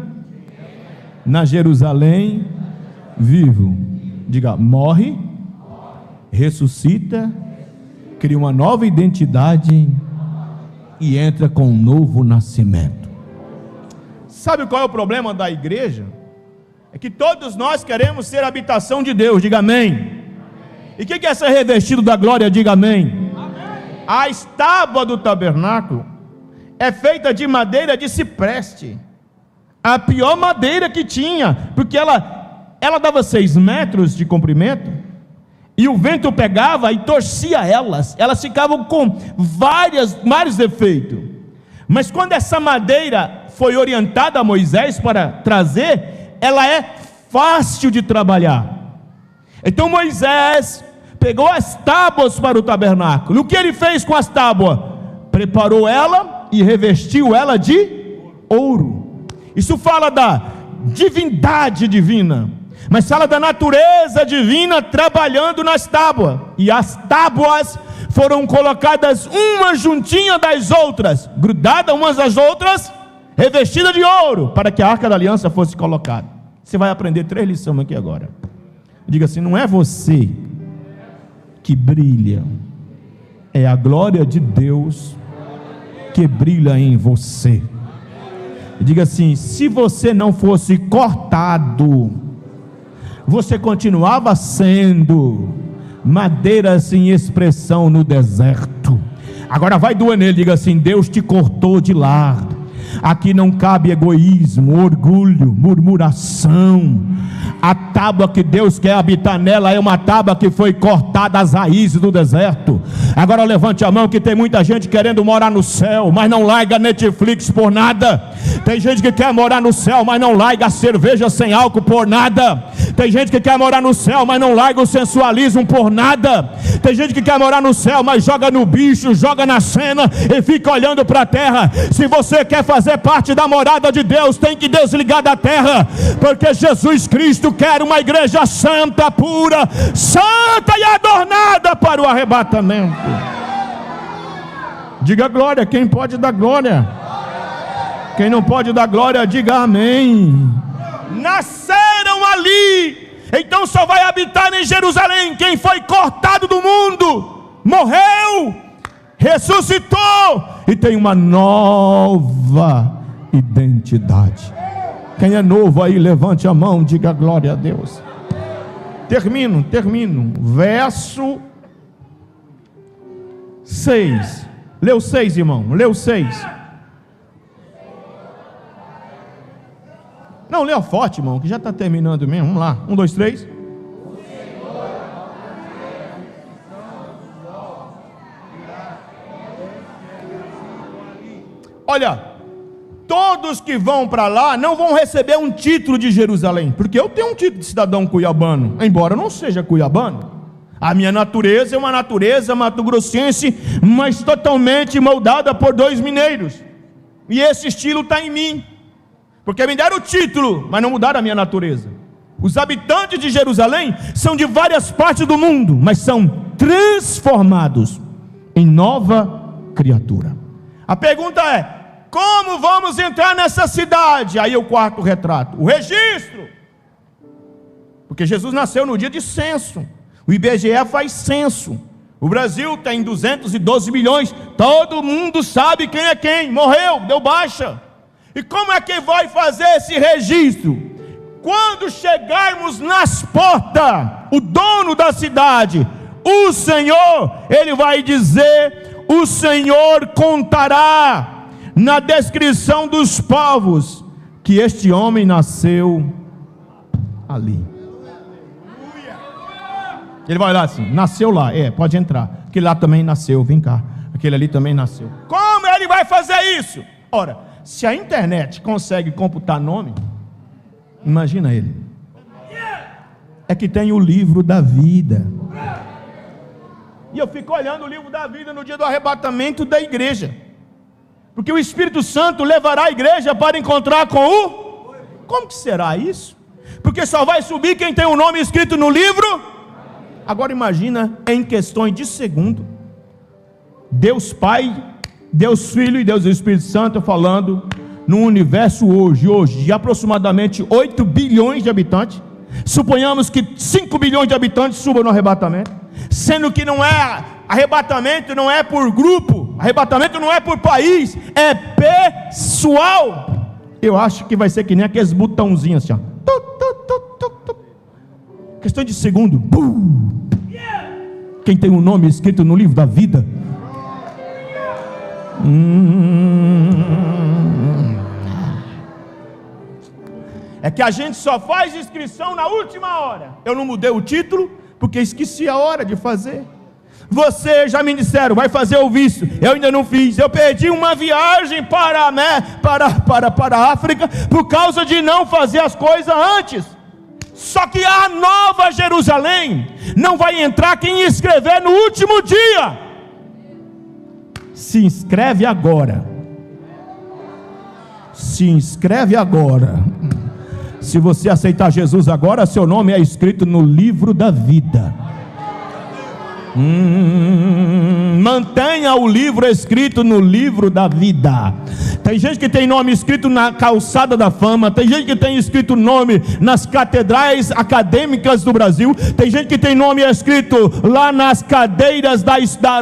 na Jerusalém vivo. Diga: morre, ressuscita, cria uma nova identidade e entra com um novo nascimento. Sabe qual é o problema da igreja? É que todos nós queremos ser a habitação de Deus. Diga amém. E o que é ser revestido da glória? Diga amém. A estábua do tabernáculo é feita de madeira de cipreste, a pior madeira que tinha, porque ela dava 6 metros de comprimento, e o vento pegava e torcia elas ficavam com vários defeitos. Mas quando essa madeira foi orientada a Moisés para trazer, ela é fácil de trabalhar. Então Moisés pegou as tábuas para o tabernáculo. O que ele fez com as tábuas? Preparou ela e revestiu ela de ouro. Isso fala da divindade divina, mas fala da natureza divina trabalhando nas tábuas. E as tábuas foram colocadas uma juntinha das outras, grudadas umas às outras, revestidas de ouro, para que a arca da aliança fosse colocada. Você vai aprender 3 lições aqui agora. Diga assim: não é você que brilha, é a glória de Deus que brilha em você. Diga assim: se você não fosse cortado, você continuava sendo madeira sem expressão no deserto. Agora vai doer nele. Diga assim: Deus te cortou de lá. Aqui não cabe egoísmo, orgulho, murmuração. A tábua que Deus quer habitar nela é uma tábua que foi cortada às raízes do deserto. Agora levante a mão, que tem muita gente querendo morar no céu, mas não larga Netflix por nada. Tem gente que quer morar no céu, mas não larga a cerveja sem álcool por nada. Tem gente que quer morar no céu, mas não larga o sensualismo por nada. Tem gente que quer morar no céu, mas joga no bicho, joga na cena e fica olhando para a terra. Se você quer fazer parte da morada de Deus, tem que desligar da terra, porque Jesus Cristo quer uma igreja santa, pura, santa e adornada para o arrebatamento. Diga glória. Quem pode dar glória? Quem não pode dar glória, diga amém. nasceram ali. Então só vai habitar em Jerusalém quem foi cortado do mundo, morreu, ressuscitou e tem uma nova identidade. Quem é novo aí, levante a mão, diga glória a Deus. Termino. Verso 6. Leu 6, irmão. Leu 6. Não, leu forte, irmão, que já está terminando mesmo. Vamos lá. 1, 2, 3. Olha, todos que vão para lá não vão receber um título de Jerusalém, porque eu tenho um título de cidadão cuiabano, embora eu não seja cuiabano. A minha natureza é uma natureza mato-grossense, mas totalmente moldada por 2 mineiros, e esse estilo está em mim, porque me deram o título, mas não mudaram a minha natureza. Os habitantes de Jerusalém são de várias partes do mundo, mas são transformados em nova criatura. A pergunta é: como vamos entrar nessa cidade? Aí o quarto retrato, o registro, porque Jesus nasceu no dia de censo. O IBGE faz censo. O Brasil tem 212 milhões. Todo mundo sabe quem é quem. Morreu, deu baixa. E como é que vai fazer esse registro? Quando chegarmos nas portas, o dono da cidade, o Senhor, ele vai dizer: o Senhor contará na descrição dos povos que este homem nasceu ali. Ele vai lá assim: nasceu lá, pode entrar. Aquele lá também nasceu, vem cá. Aquele ali também nasceu. Como ele vai fazer isso? Ora, se a internet consegue computar nome, imagina ele. É que tem o livro da vida. E eu fico olhando o livro da vida no dia do arrebatamento da igreja, porque o Espírito Santo levará a igreja para encontrar com o... Como que será isso? Porque só vai subir quem tem o nome escrito no livro. Agora imagina, em questões de segundo, Deus Pai, Deus Filho e Deus Espírito Santo falando no universo hoje de aproximadamente 8 bilhões de habitantes. Suponhamos que 5 bilhões de habitantes subam no arrebatamento, sendo que não é arrebatamento, não é por grupo, arrebatamento não é por país, é pessoal. Eu acho que vai ser que nem aqueles botãozinhos assim, ó. Questão de segundo. Quem tem o nome escrito no livro da vida. É que a gente só faz inscrição na última hora. Eu não mudei o título porque esqueci a hora de fazer. Você já me disseram, vai fazer o visto. Eu ainda não fiz. Eu perdi uma viagem para a África por causa de não fazer as coisas antes. Só que a nova Jerusalém não vai entrar quem escrever no último dia. Se inscreve agora. Se inscreve agora. Se você aceitar Jesus agora, seu nome é escrito no livro da vida. Mantenha o livro escrito no livro da vida. Tem gente que tem nome escrito na calçada da fama. Tem gente que tem escrito nome nas catedrais acadêmicas do Brasil. Tem gente que tem nome escrito lá nas cadeiras da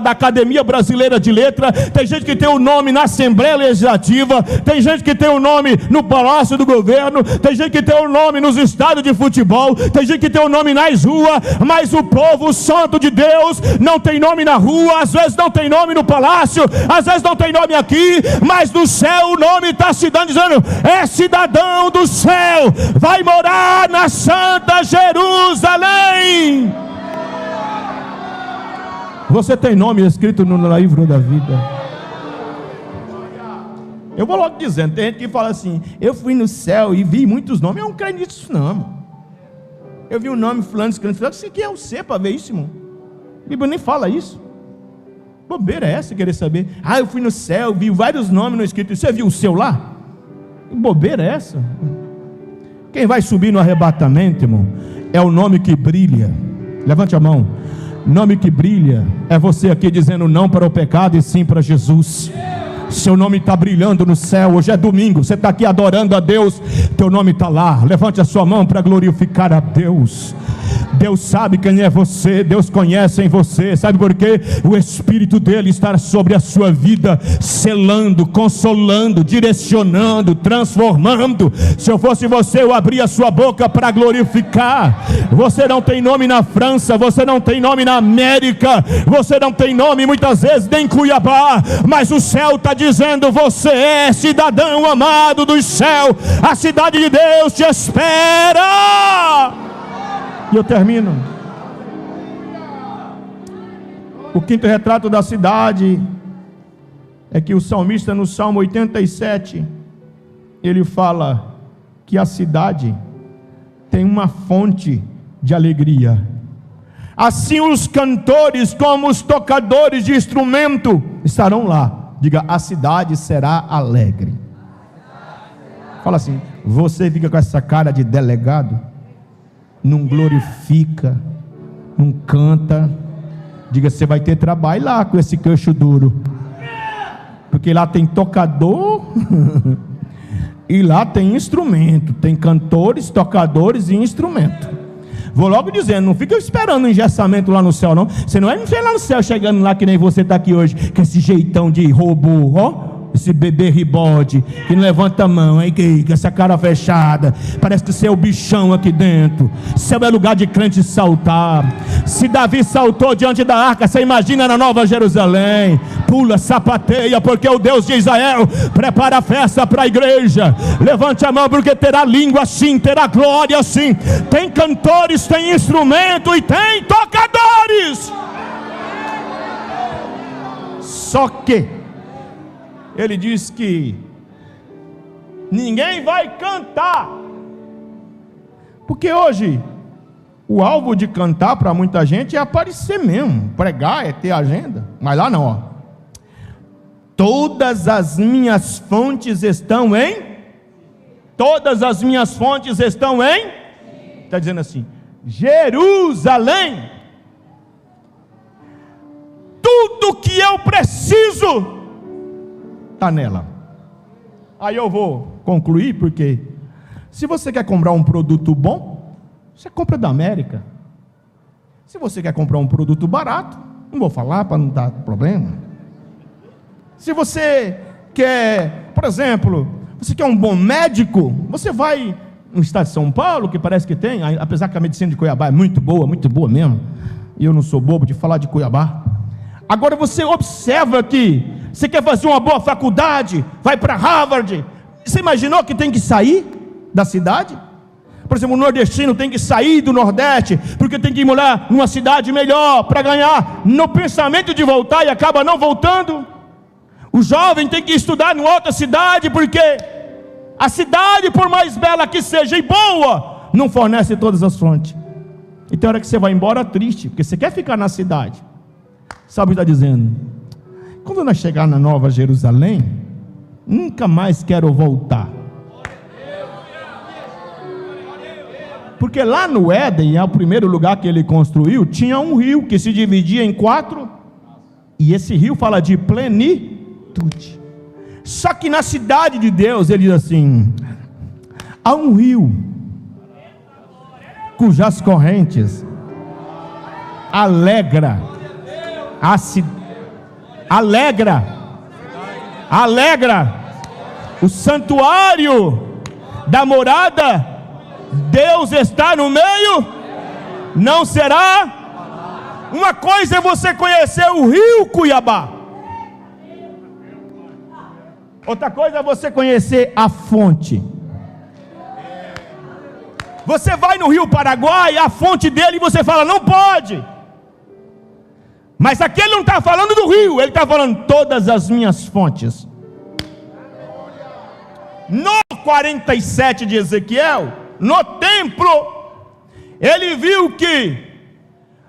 Academia Brasileira de Letra. Tem gente que tem o nome na Assembleia Legislativa. Tem gente que tem o nome no Palácio do Governo. Tem gente que tem o nome nos estádios de futebol. Tem gente que tem o nome nas ruas. Mas o povo santo de Deus não tem nome na rua, às vezes não tem nome no palácio, às vezes não tem nome aqui, mas no céu o nome está se dando, dizendo: é cidadão do céu, vai morar na Santa Jerusalém. Você tem nome escrito no livro da vida. Eu vou logo dizendo, tem gente que fala assim: eu fui no céu e vi muitos nomes. Eu não creio nisso não, irmão. Eu vi o nome fulano, você quer o ser para ver isso, irmão? A Bíblia nem fala isso. Bobeira é essa, querer saber? Eu fui no céu, vi vários nomes no escrito. Você viu o seu lá? Que bobeira é essa? Quem vai subir no arrebatamento, irmão, é o nome que brilha. Levante a mão. Nome que brilha é você aqui dizendo não para o pecado e sim para Jesus. Seu nome está brilhando no céu. Hoje é domingo, você está aqui adorando a Deus, teu nome está lá. Levante a sua mão para glorificar a Deus. Deus sabe quem é você, Deus conhece em você. Sabe por quê? O Espírito dele está sobre a sua vida, selando, consolando, direcionando, transformando. Se eu fosse você, eu abria a sua boca para glorificar. Você não tem nome na França, você não tem nome na América, você não tem nome muitas vezes nem em Cuiabá, mas o céu está dizendo: você é cidadão amado do céu, a cidade de Deus te espera. E eu termino. O quinto retrato da cidade é que o salmista, no Salmo 87, ele fala que a cidade tem uma fonte de alegria. Assim os cantores como os tocadores de instrumento estarão lá. Diga: a cidade será alegre. Fala assim: você fica com essa cara de delegado, não glorifica, não canta. Diga: você vai ter trabalho lá com esse queixo duro, porque lá tem tocador e lá tem instrumento, tem cantores, tocadores e instrumento. Vou logo dizendo, não fica esperando um engessamento lá no céu não. Você não é lá no céu chegando lá que nem você está aqui hoje, com esse jeitão de robô, ó, esse bebê ribode, que não levanta a mão, aí, com essa cara fechada, parece que você é o bichão aqui dentro. Céu é lugar de crente saltar. Se Davi saltou diante da arca, você imagina na Nova Jerusalém, pula, sapateia, porque o Deus de Israel prepara a festa para a igreja. Levante a mão, porque terá língua sim, terá glória sim, tem cantores, tem instrumento e tem tocadores. Só que ele diz que ninguém vai cantar, porque hoje o alvo de cantar para muita gente é aparecer mesmo, pregar, é ter agenda. Mas lá não, ó. Todas as minhas fontes estão em. Todas as minhas fontes estão em. Está dizendo assim: Jerusalém. Tudo que eu preciso está nela. Aí eu vou concluir, porque se você quer comprar um produto bom, você compra da América. Se você quer comprar um produto barato, não vou falar para não dar problema. Se você quer, por exemplo, você quer um bom médico, você vai no estado de São Paulo, que parece que tem, apesar que a medicina de Cuiabá é muito boa mesmo, e eu não sou bobo de falar de Cuiabá. Agora você observa que você quer fazer uma boa faculdade, vai para Harvard. Você imaginou que tem que sair da cidade? Por exemplo, o nordestino tem que sair do Nordeste, porque tem que ir morar numa cidade melhor, para ganhar no pensamento de voltar e acaba não voltando. O jovem tem que estudar em outra cidade, porque a cidade, por mais bela que seja e boa, não fornece todas as fontes. E tem hora que você vai embora triste, porque você quer ficar na cidade. Sabe o que está dizendo? Quando nós chegar na Nova Jerusalém, nunca mais quero voltar. Porque lá no Éden, é o primeiro lugar que ele construiu, tinha um rio que se dividia em 4, e esse rio fala de plenitude. Só que na cidade de Deus, ele diz assim: há um rio cujas correntes alegra o santuário da morada. Deus está no meio, não será. Uma coisa é você conhecer o rio Cuiabá, outra coisa é você conhecer a fonte. Você vai no rio Paraguai, a fonte dele, e você fala: não pode. Mas aqui ele não está falando do rio, ele está falando todas as minhas fontes. No 47 de Ezequiel, no templo, ele viu que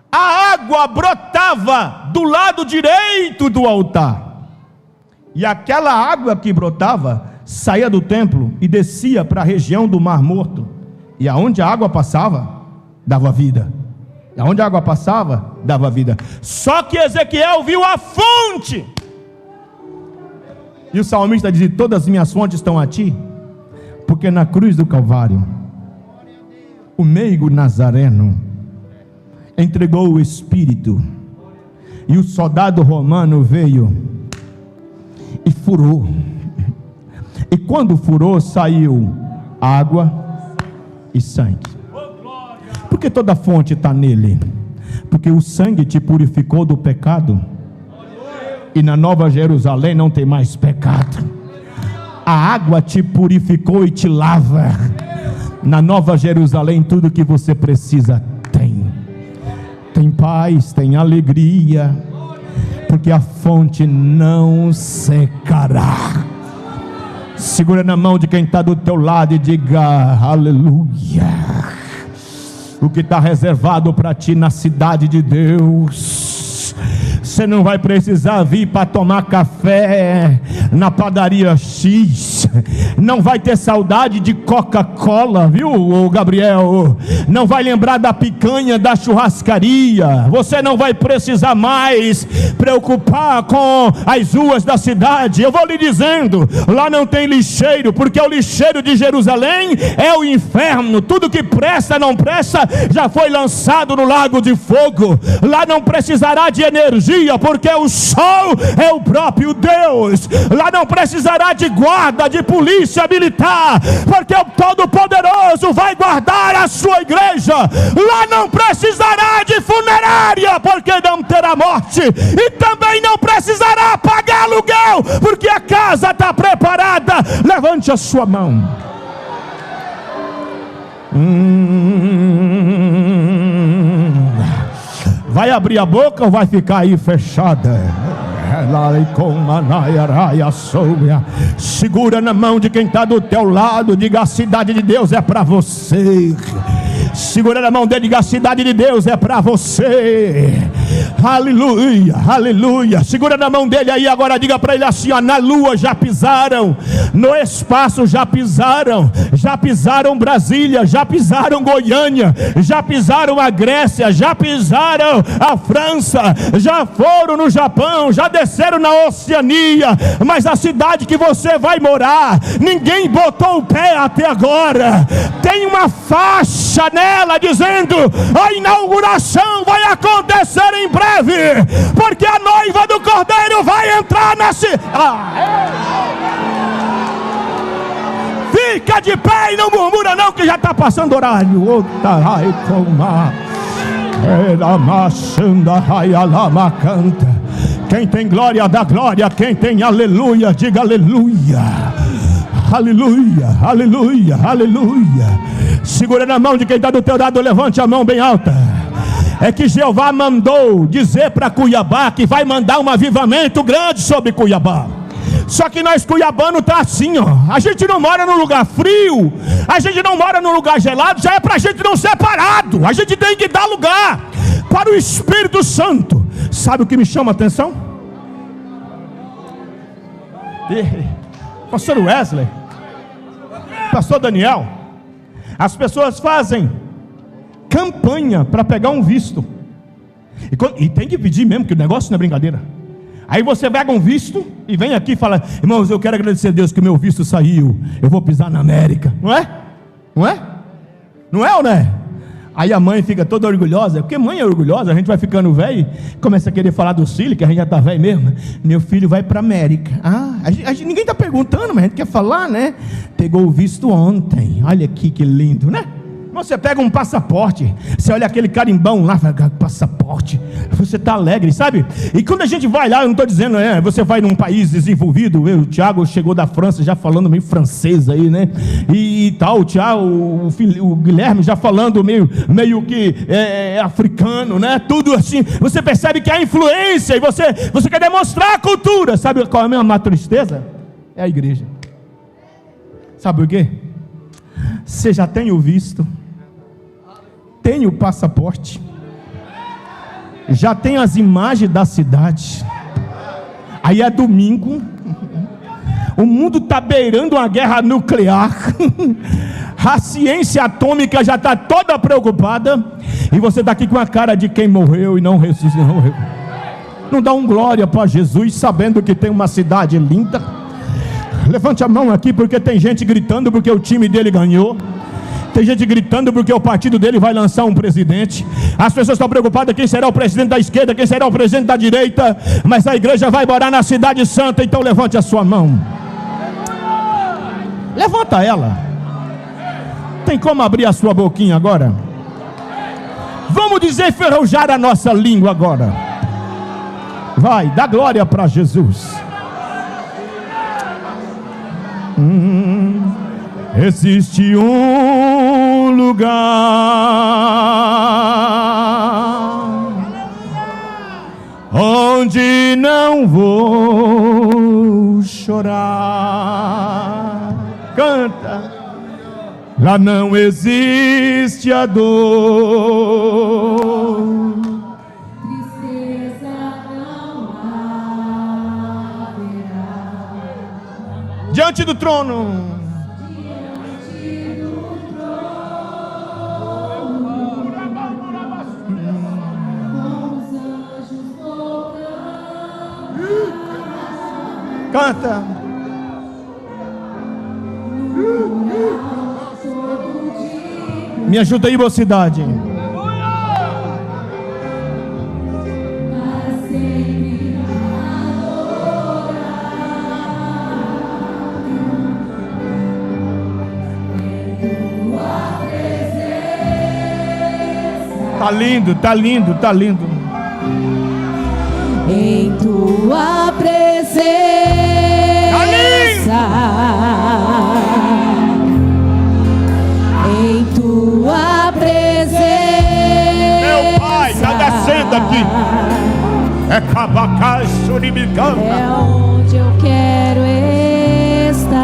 a água brotava do lado direito do altar, e aquela água que brotava saía do templo e descia para a região do Mar Morto, e aonde a água passava, dava vida. E aonde a água passava, dava vida. Só que Ezequiel viu a fonte. E o salmista diz: todas as minhas fontes estão a ti, porque na cruz do Calvário, o meigo Nazareno entregou o Espírito, e o soldado romano veio e furou, e quando furou, saiu água e sangue. Por que toda fonte está nele? Porque o sangue te purificou do pecado, e na Nova Jerusalém não tem mais pecado. A água te purificou e te lava. Na Nova Jerusalém tudo que você precisa tem paz, tem alegria, porque a fonte não secará. Segura na mão de quem está do teu lado e diga: aleluia. O que está reservado para ti na cidade de Deus, você não vai precisar vir para tomar café na padaria X, não vai ter saudade de Coca-Cola, viu, Gabriel? Não vai lembrar da picanha da churrascaria. Você não vai precisar mais preocupar com as ruas da cidade. Eu vou lhe dizendo, lá não tem lixeiro, porque o lixeiro de Jerusalém é o inferno. Tudo que presta, não presta, já foi lançado no lago de fogo. Lá não precisará de energia, porque o sol é o próprio Deus. Lá não precisará de guarda, de polícia militar, porque o Todo-Poderoso vai guardar a sua igreja. Lá não precisará de funerária, porque não terá morte, e também não precisará pagar aluguel, porque a casa está preparada. Levante a sua mão. Vai abrir a boca ou vai ficar aí fechada? Segura na mão de quem está do teu lado, diga: a cidade de Deus é para você. Segura na mão dele, diga: a cidade de Deus é para você. Aleluia, aleluia. Segura na mão dele aí agora, diga para ele assim: ó, na lua já pisaram, no espaço já pisaram Brasília, já pisaram Goiânia, já pisaram a Grécia, já pisaram a França, já foram no Japão, já desceram na Oceania, mas a cidade que você vai morar, ninguém botou o pé até agora. Tem uma faixa nela dizendo: a inauguração vai acontecer em breve, porque a noiva do Cordeiro vai entrar na cidade. Fica de pé e não murmura não, que já está passando horário. Quem tem glória dá glória, quem tem aleluia diga aleluia. Aleluia, aleluia, aleluia. Segura na mão de quem está do teu lado, levante a mão bem alta. É que Jeová mandou dizer para Cuiabá que vai mandar um avivamento grande sobre Cuiabá. Só que nós cuiabanos tá assim, ó. A gente não mora num lugar frio, a gente não mora num lugar gelado, já é pra gente não ser parado. A gente tem que dar lugar para o Espírito Santo. Sabe o que me chama a atenção? Pastor Wesley, Pastor Daniel, as pessoas fazem campanha para pegar um visto, e tem que pedir mesmo, que o negócio não é brincadeira. Aí você pega um visto e vem aqui e fala: irmãos, eu quero agradecer a Deus que o meu visto saiu, eu vou pisar na América. Não é? Não é? Não é ou não é? Aí a mãe fica toda orgulhosa, porque mãe é orgulhosa, a gente vai ficando velho, começa a querer falar do filho, que a gente já está velho mesmo. Meu filho vai para a América. Ninguém está perguntando, mas a gente quer falar, né? Pegou o visto ontem, olha aqui que lindo, né? Você pega um passaporte, você olha aquele carimbão lá, fala: passaporte, você está alegre, sabe? E quando a gente vai lá, eu não estou dizendo, você vai num país desenvolvido, o Tiago chegou da França já falando meio francês aí, né? E tal, o Tiago, o Guilherme já falando meio que africano, né? Tudo assim, você percebe que há influência e você quer demonstrar a cultura. Sabe qual é a minha maior tristeza? É a igreja. Sabe por quê? Você já tem o visto, tem o passaporte, já tem as imagens da cidade. Aí é domingo, o mundo está beirando uma guerra nuclear, a ciência atômica já está toda preocupada, e você está aqui com a cara de quem morreu e não ressuscitou. Não dá um glória para Jesus, sabendo que tem uma cidade linda, Levante a mão aqui, porque tem gente gritando porque o time dele ganhou. Tem gente gritando porque o partido dele vai lançar um presidente. As pessoas estão preocupadas quem será o presidente da esquerda, quem será o presidente da direita. Mas a igreja vai morar na cidade santa. Então levante a sua mão. Levanta ela. Tem como abrir a sua boquinha agora? Vamos desenferrujar a nossa língua agora. Vai, dá glória para Jesus. Existe um lugar onde não vou chorar. Canta. Lá não existe a dor. Tristeza não haverá. Diante do trono. Canta. Me ajuda aí, mocidade. Tá lindo, tá lindo, tá lindo. Em tua presença, em tua presença, meu Pai, está descendo aqui. É cabacaço de bicão. É onde eu quero estar.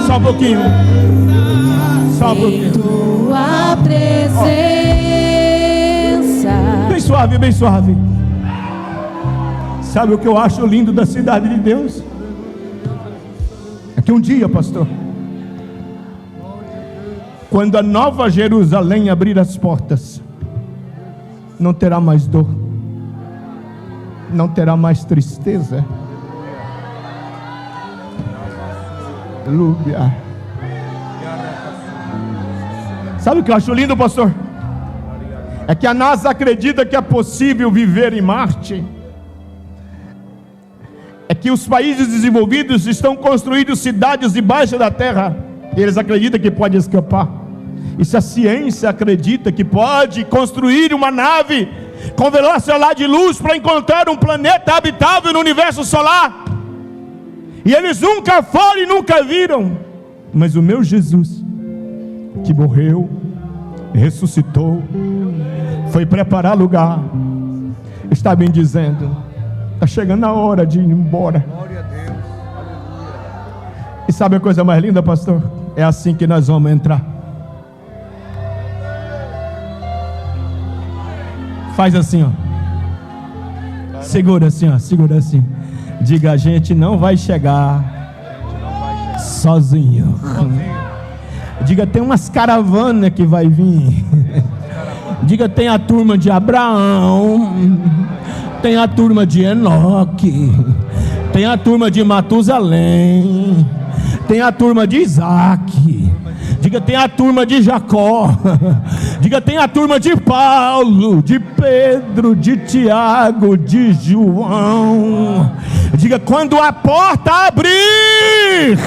Só um pouquinho. Só um pouquinho. Em tua presença. Bem suave, bem suave. Sabe o que eu acho lindo da cidade de Deus? É que um dia, pastor, quando a nova Jerusalém abrir as portas, não terá mais dor, não terá mais tristeza. Aleluia. Sabe o que eu acho lindo, pastor? É que a NASA acredita que é possível viver em Marte. É que os países desenvolvidos estão construindo cidades debaixo da terra. E eles acreditam que pode escapar. E se a ciência acredita que pode construir uma nave com velocidade de luz para encontrar um planeta habitável no universo solar, e eles nunca foram e nunca viram, mas o meu Jesus, que morreu, ressuscitou, foi preparar lugar, está bem dizendo: está chegando a hora de ir embora. E sabe a coisa mais linda, pastor? É assim que nós vamos entrar. Faz assim, ó. Segura assim, ó. Segura assim. Diga: a gente não vai chegar sozinho. Diga: tem umas caravanas que vai vir. Diga: tem a turma de Abraão, tem a turma de Enoque, tem a turma de Matusalém, tem a turma de Isaac. Diga: tem a turma de Jacó. Diga: tem a turma de Paulo, de Pedro, de Tiago, de João. Diga: quando a porta abrir,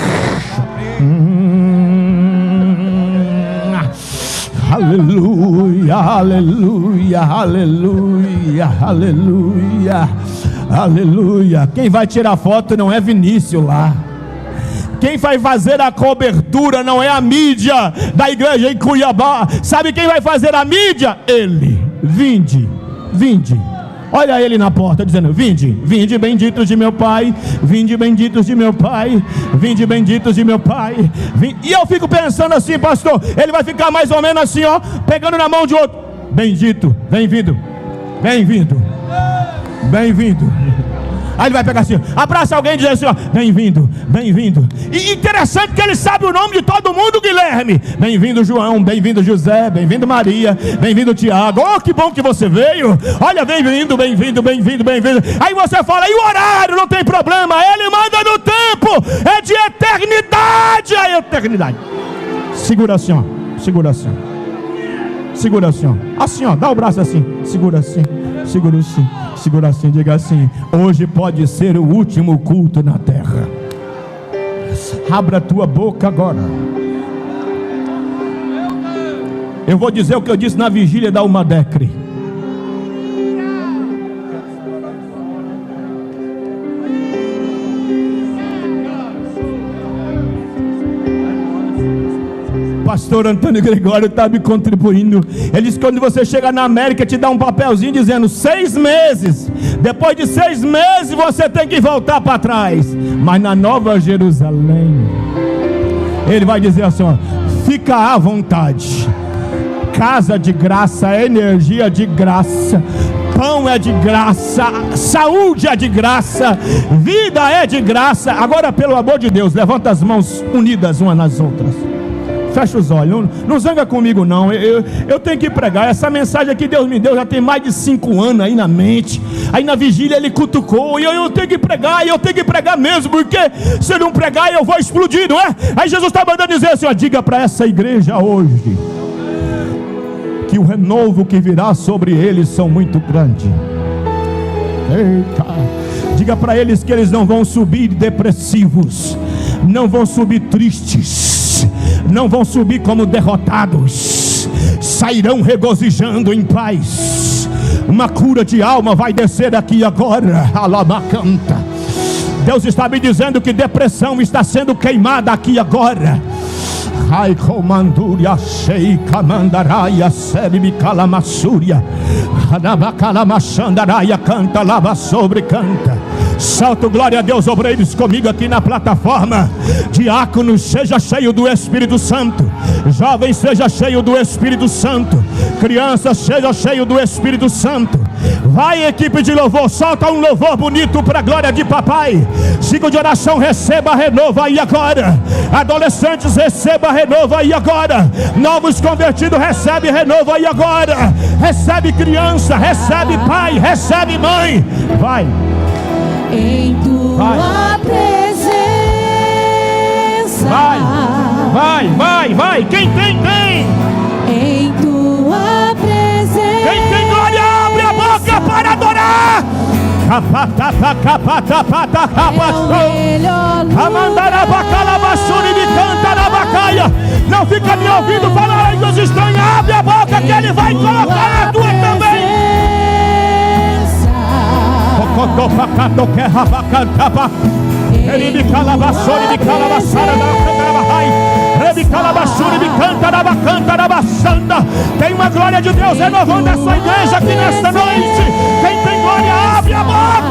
aleluia, aleluia, aleluia, aleluia, aleluia. Quem vai tirar foto não é Vinícius lá. Quem vai fazer a cobertura não é a mídia da igreja em Cuiabá. Sabe quem vai fazer a mídia? Ele. Vinde, vinde. Olha ele na porta dizendo: vinde, vinde benditos de meu Pai, vinde benditos de meu Pai, vinde benditos de meu Pai. Vinde. E eu fico pensando assim, pastor, ele vai ficar mais ou menos assim, ó, pegando na mão de outro: bendito, bem-vindo, bem-vindo, bem-vindo. Aí ele vai pegar assim, abraça alguém e diz assim, ó, bem-vindo, bem-vindo. E interessante que ele sabe o nome de todo mundo, Guilherme. Bem-vindo João, bem-vindo José, bem-vindo Maria, bem-vindo Tiago. Oh, que bom que você veio. Olha, bem-vindo, bem-vindo, bem-vindo, bem-vindo. Aí você fala, e o horário? Não tem problema, ele manda no tempo. É de eternidade a eternidade. Segura assim, ó, segura assim. Segura assim, ó. Assim, ó, dá o braço assim. Segura assim, segura assim, segura assim. Diga assim, hoje pode ser o último culto na terra. Abra a tua boca agora. Eu vou dizer o que eu disse na vigília da Umadecre. Pastor Antônio Gregório está me contribuindo. Ele disse que quando você chega na América, te dá um papelzinho dizendo 6 meses. Depois de 6 meses você tem que voltar para trás. Mas na Nova Jerusalém, ele vai dizer assim, ó, fica à vontade. Casa de graça, energia de graça, pão é de graça, saúde é de graça, vida é de graça. Agora, pelo amor de Deus, levanta as mãos unidas umas nas outras. Fecha os olhos, não zanga comigo não. Eu tenho que pregar. Essa mensagem que Deus me deu já tem mais de 5 anos aí na mente. Aí na vigília ele cutucou. E eu tenho que pregar, e eu tenho que pregar mesmo. Porque se eu não pregar eu vou explodir, não é? Aí Jesus está mandando dizer assim, ó, diga para essa igreja hoje que o renovo que virá sobre eles são muito grande. Eita. Diga para eles que eles não vão subir depressivos, não vão subir tristes, não vão subir como derrotados, sairão regozijando em paz. Uma cura de alma vai descer aqui agora. Alabacanta. Deus está me dizendo que depressão está sendo queimada aqui agora. Ai comanduria sei camandaraia serbi calamassúria anabacalamashandaraia canta lava sobre canta. Salto glória a Deus, obreiros comigo aqui na plataforma. Diáconos, seja cheio do Espírito Santo. Jovens, seja cheio do Espírito Santo. Crianças, seja cheio do Espírito Santo. Vai, equipe de louvor, solta um louvor bonito para a glória de papai. Ciclo de oração, receba renovo aí agora. Adolescentes, receba renovo aí agora. Novos convertidos, recebe renovo aí agora. Recebe criança, recebe pai, recebe mãe. Vai. Em tua presença. Vai. Quem tem. Em tua presença. Quem tem glória, abre a boca para adorar. Não fica me ouvindo falar aí dos estranhos. Abre a boca que ele vai colocar a tua também. Ele me calavassou, me calavassara tem uma glória de Deus renovando a sua igreja aqui nesta noite. Quem tem glória, abre a boca.